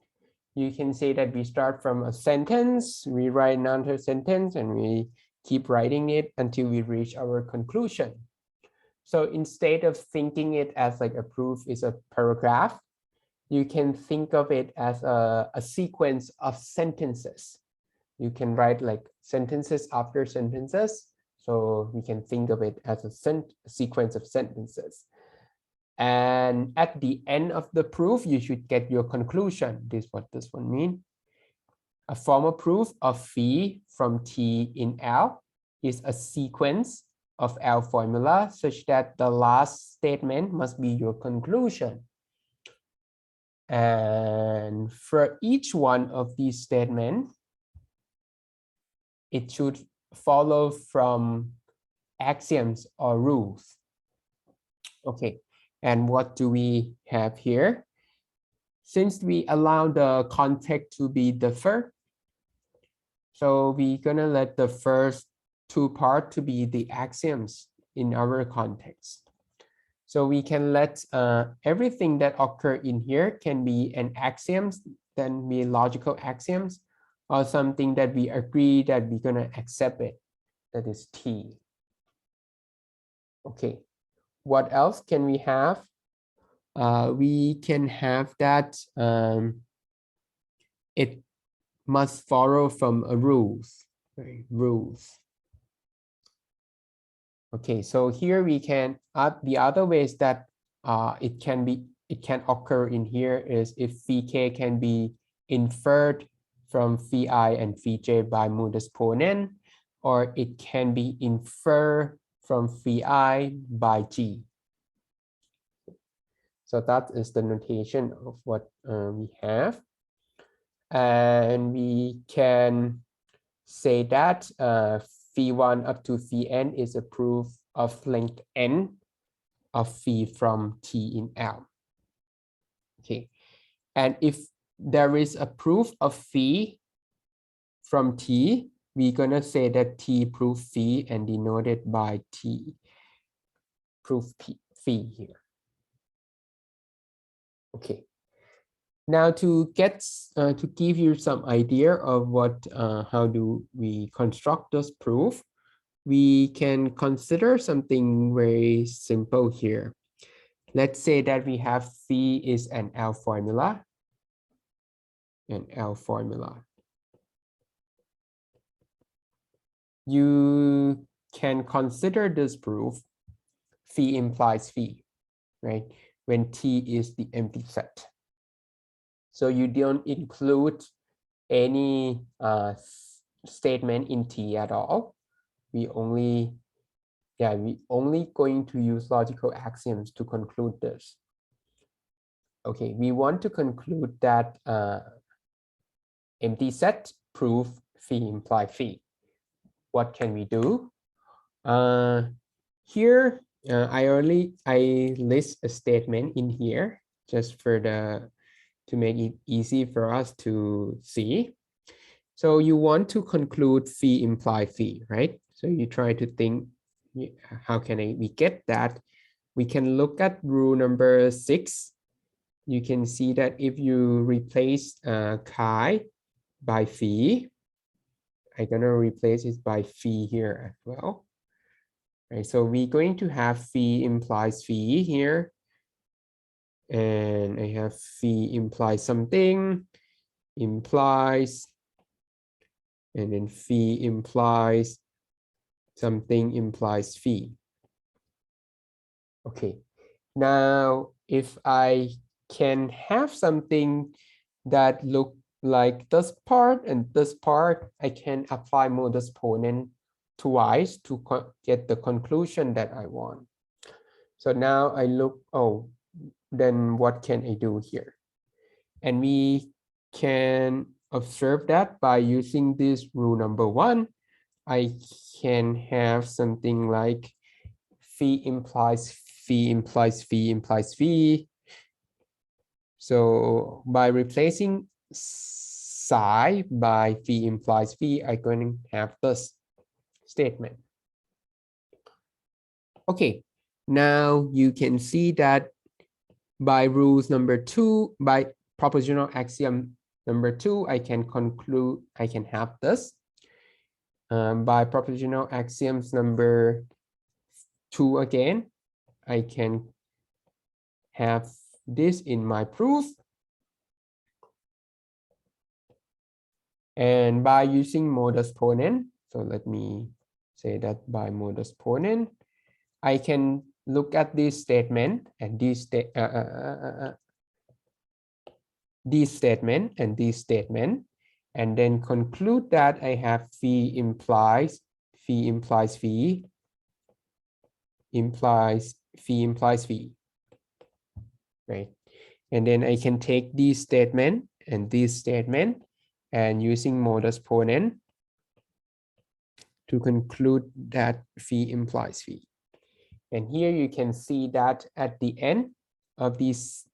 you can say that we start from a sentence, we write another sentence, and we keep writing it until we reach our conclusion. So instead of thinking it as like a proof is a paragraph, you can think of it as a sequence of sentences. You can write like sentences after sentences. So we can think of it as a sequence of sentences. And at the end of the proof, you should get your conclusion. This is what this one means. A formal proof of phi from T in L is a sequence of L formula such that the last statement must be your conclusion. And for each one of these statements, it should follow from axioms or rules. Okay, and what do we have here? Since we allow the context to be different, so we're gonna let the first two parts to be the axioms in our context. So we can let everything that occur in here can be an axioms, then be logical axioms, or something that we agree that we're gonna accept it, that is T. Okay, what else can we have? We can have that it must follow from a rules, right? Rules. Okay, so here we can the other ways that it can occur in here is if phi k can be inferred from phi I and phi j by modus ponens, or it can be inferred from phi I by g. So that is the notation of what we have. And we can say that phi1 up to phi n is a proof of length n of phi from T in L. Okay, and if there is a proof of phi from T, we're gonna say that T proof phi and denoted by T proof phi here. Okay. Now to get to give you some idea of what how do we construct this proof, we can consider something very simple here. Let's say that we have phi is an L formula. An L formula. You can consider this proof phi implies phi. right? When T is the empty set. So you don't include any statement in T at all. We only going to use logical axioms to conclude this. Okay, we want to conclude that empty set prove phi imply phi. What can we do? Here, I list a statement in here just to make it easy for us to see. So you want to conclude phi imply phi, right? So you try to think, how can we get that? We can look at rule number 6. You can see that if you replace chi by phi, I'm gonna replace it by phi here as well. Right, so we're going to have phi implies phi here, and I have phi implies something, implies, and then phi implies something implies phi. Okay, now if I can have something that look like this part and this part, I can apply modus ponens twice to get the conclusion that I want. So now I look, oh, then what can I do here? And we can observe that by using this rule number 1, I can have something like phi implies phi implies phi implies phi. So by replacing psi by phi implies phi, I'm going to have this statement. Okay, now you can see that by rules number 2, by propositional axiom number 2, I can conclude, I can have this. By propositional axioms number 2 again, I can have this in my proof. And by using modus ponens, so let me say that by modus ponens, I can look at this statement and this statement and this statement, and then conclude that I have phi implies phi implies phi implies phi implies phi, right? And then I can take this statement and this statement and using modus ponens to conclude that phi implies phi. And here you can see that at the end of these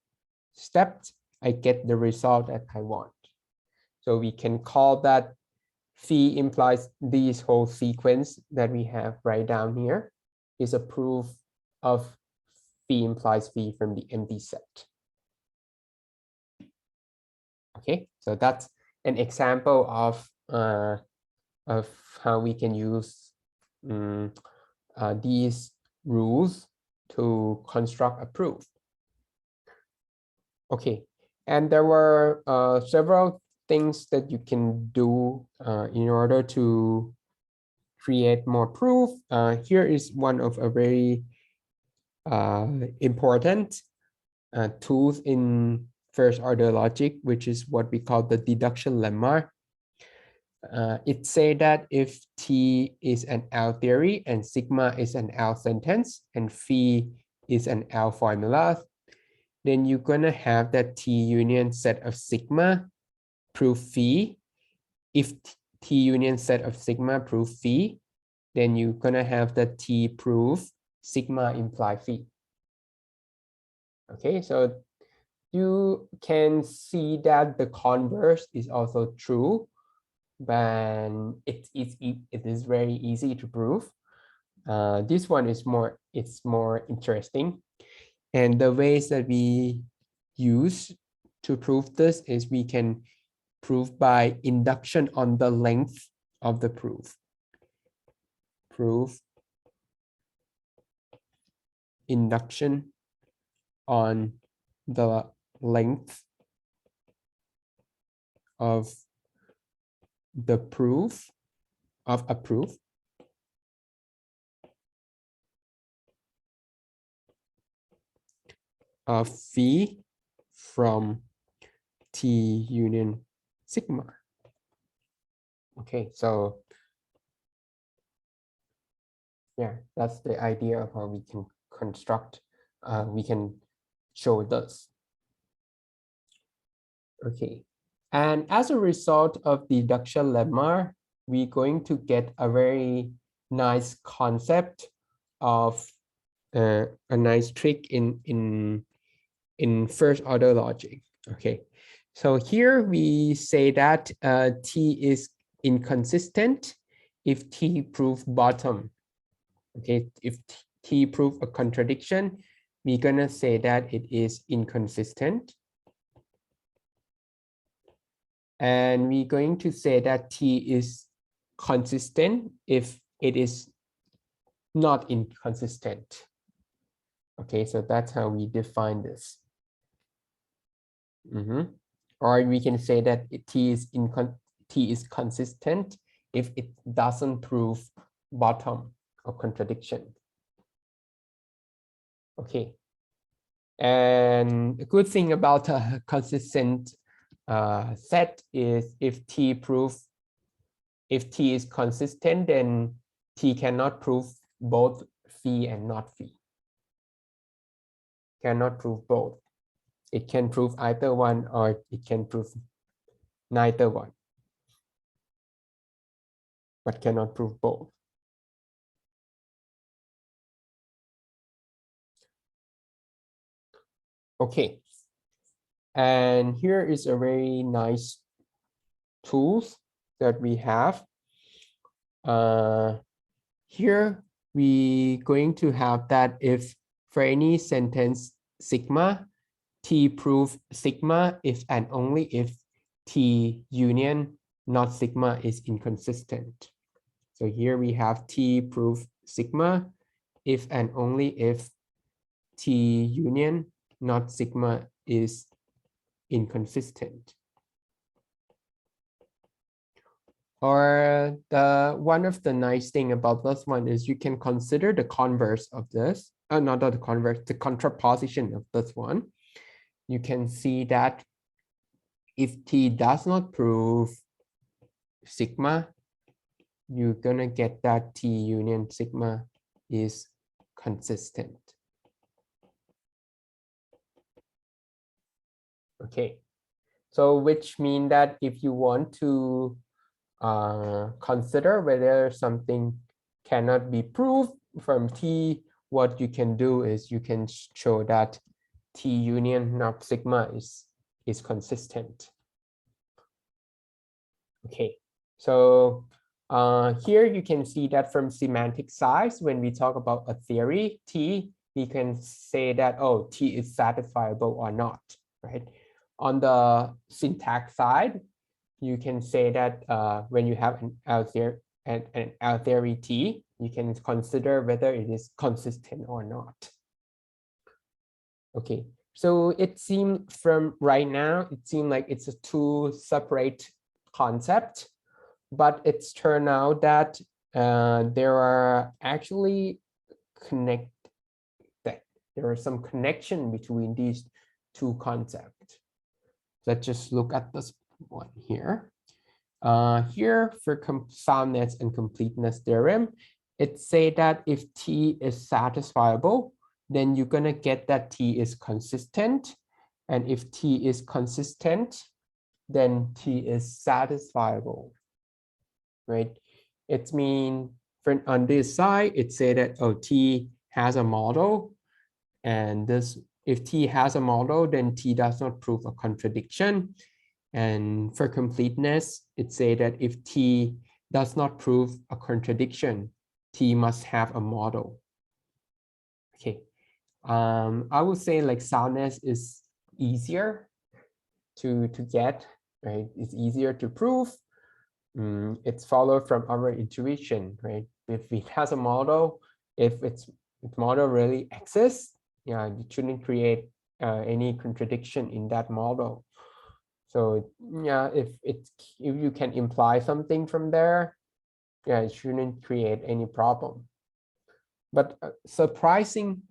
steps, I get the result that I want. So we can call that phi implies this whole sequence that we have right down here is a proof of phi implies phi from the empty set. Okay, so that's an example of how we can use these rules to construct a proof. Okay, and there were several things that you can do in order to create more proof. Here is one of a very important tools in first order logic, which is what we call the deduction lemma. It say that if T is an L theory and sigma is an L sentence and phi is an L formula, then you're gonna have that T union set of sigma prove phi. If T union set of sigma prove phi, then you're gonna have the T prove sigma imply phi. Okay, so you can see that the converse is also true, but it is very easy to prove. This one is more interesting, and the ways that we use to prove this is we can prove by induction on the length of the proof. Prove induction on the length of the proof of a proof. phi from T union sigma. Okay, so yeah, that's the idea of how we can construct, we can show this. Okay, and as a result of the deduction lemma, we're going to get a very nice concept of a nice trick in first order logic. Okay, so here we say that T is inconsistent if T prove bottom. Okay, if T prove a contradiction, we're gonna say that it is inconsistent. And we're going to say that T is consistent if it is not inconsistent. Okay, so that's how we define this. Or we can say that T is consistent if it doesn't prove bottom or contradiction. Okay, and a good thing about a consistent set is if T is consistent, then T cannot prove both phi and not phi. Cannot prove both. It can prove either one or it can prove neither one, but cannot prove both. Okay, and here is a very nice tools that we have. Here we going to have that if for any sentence sigma, T prove sigma if and only if T union not sigma is inconsistent. So here we have T prove sigma if and only if T union not sigma is inconsistent. Or one of the nice thing about this one is you can consider the converse of this, not the converse, the contraposition of this one. You can see that if T does not prove sigma, you're gonna get that T union sigma is consistent. Okay, so which mean that if you want to consider whether something cannot be proved from T, what you can do is you can show that T union not sigma is consistent. Okay, so here you can see that from semantic size, when we talk about a theory T, we can say that, oh, T is satisfiable or not, right? On the syntax side, you can say that when you have an L theory T, you can consider whether it is consistent or not. Okay, so it seemed from right now, it seemed like it's a two separate concept, but it's turned out that there are actually there are some connection between these two concepts. Let's just look at this one here. Here for soundness and completeness theorem, it say that if T is satisfiable, then you're gonna get that T is consistent. And if T is consistent, then T is satisfiable, right? It means on this side, it say that, oh, T has a model, and this, if T has a model, then T does not prove a contradiction. And for completeness, it say that if T does not prove a contradiction, T must have a model. Okay, I would say like soundness is easier to get, right? It's easier to prove. It's followed from our intuition, right? If it has a model, if its model really exists, yeah, it shouldn't create any contradiction in that model. So yeah, if you can imply something from there, yeah, it shouldn't create any problem. But surprising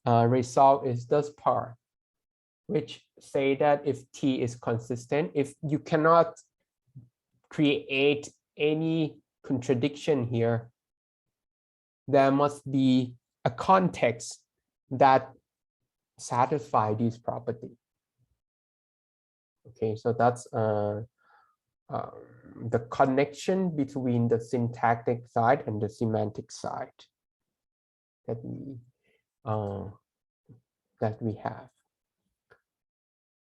result is this part, which say that if T is consistent, if you cannot create any contradiction here, there must be a context that satisfy these properties. Okay, so that's the connection between the syntactic side and the semantic side that we have.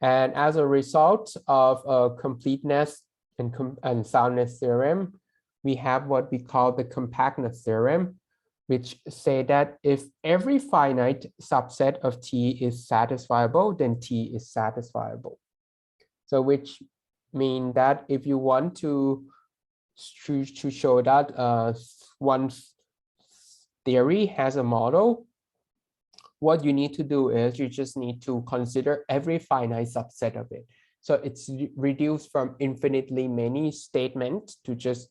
And as a result of completeness and soundness theorem, we have what we call the compactness theorem, which say that if every finite subset of T is satisfiable, then T is satisfiable. So which mean that if you want to show that one theory has a model, what you need to do is you just need to consider every finite subset of it. So it's reduced from infinitely many statements to just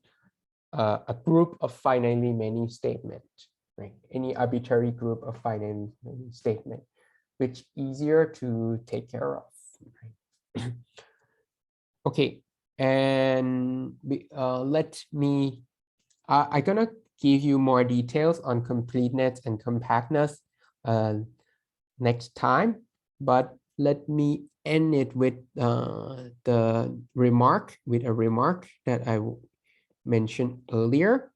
a group of finitely many statements, right? Any arbitrary group of finitely many statements, which easier to take care of. Right? Okay, and let me, I'm gonna give you more details on completeness and compactness next time, but let me end it with a remark that I mentioned earlier.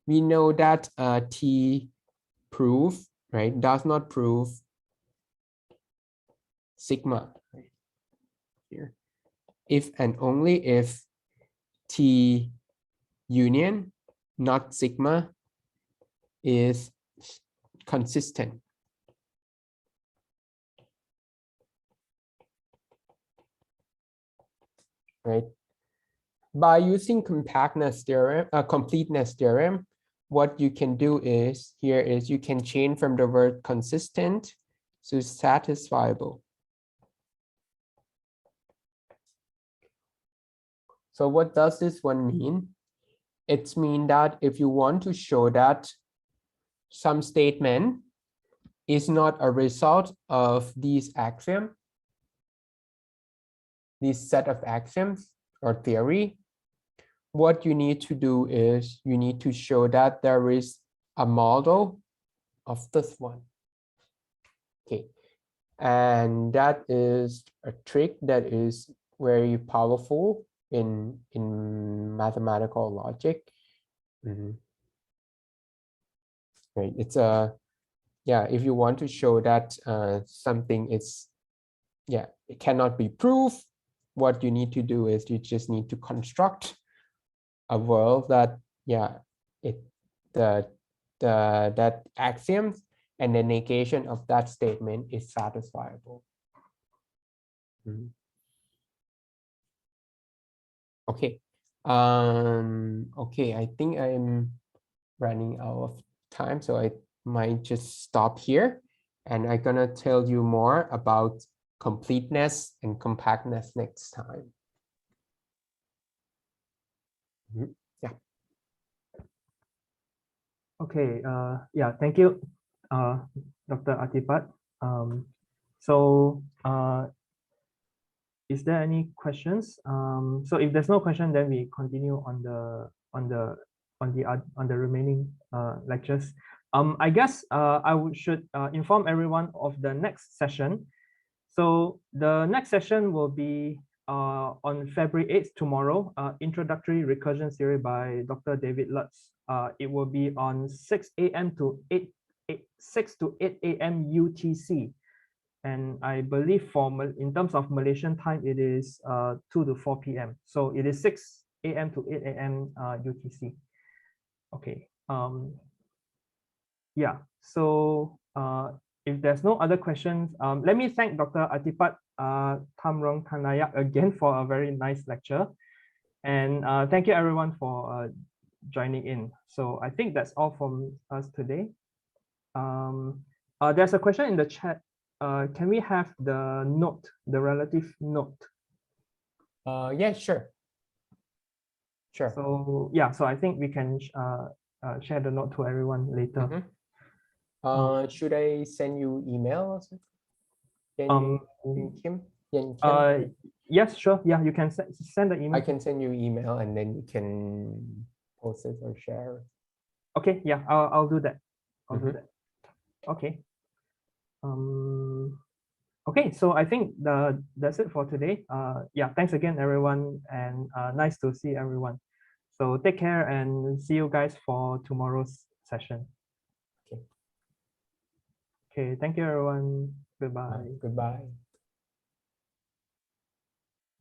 We know that T proof, right, does not prove sigma, right? Here, if and only if T union, not sigma, is consistent. Right? By using compactness theorem, completeness theorem, what you can do is here is you can change from the word consistent to satisfiable. So what does this one mean? It's mean that if you want to show that some statement is not a result of these axioms, this set of axioms or theory, what you need to do is you need to show that there is a model of this one. Okay, and that is a trick that is very powerful in mathematical logic. Right, it's a if you want to show that something is it cannot be proved, what you need to do is you just need to construct a world that that axioms and the negation of that statement is satisfiable. Okay. Okay, I think I'm running out of time, so I might just stop here, and I'm gonna tell you more about completeness and compactness next time. Yeah. Okay. Yeah. Thank you, Dr. Athipat. So, is there any questions? So if there's no question, then we continue on the remaining lectures. I guess I should inform everyone of the next session. So the next session will be on February 8th, tomorrow, Introductory Recursion Theory by Dr. David Lutz. It will be on 6 a.m. to 8 a.m. UTC. And I believe in terms of Malaysian time, it is 2 to 4 p.m. So it is 6 a.m. to 8 a.m. UTC. Okay. Yeah. So if there's no other questions, let me thank Dr. Athipat Thamrongthanyalak again for a very nice lecture. And thank you everyone for joining in. So I think that's all from us today. There's a question in the chat. Can we have the note, the relative note? Yeah, sure. Sure. So yeah, so I think we can share the note to everyone later. Should I send you email also? Kim? Yes, sure. Yeah, you can send the email. I can send you email and then you can post it or share. Okay, yeah, I'll do that. I'll do Mhm. that. Okay. Okay, so I think that's it for today. Yeah, thanks again, everyone, and nice to see everyone. So take care and see you guys for tomorrow's session. Okay. Okay, thank you, everyone. Goodbye. Goodbye.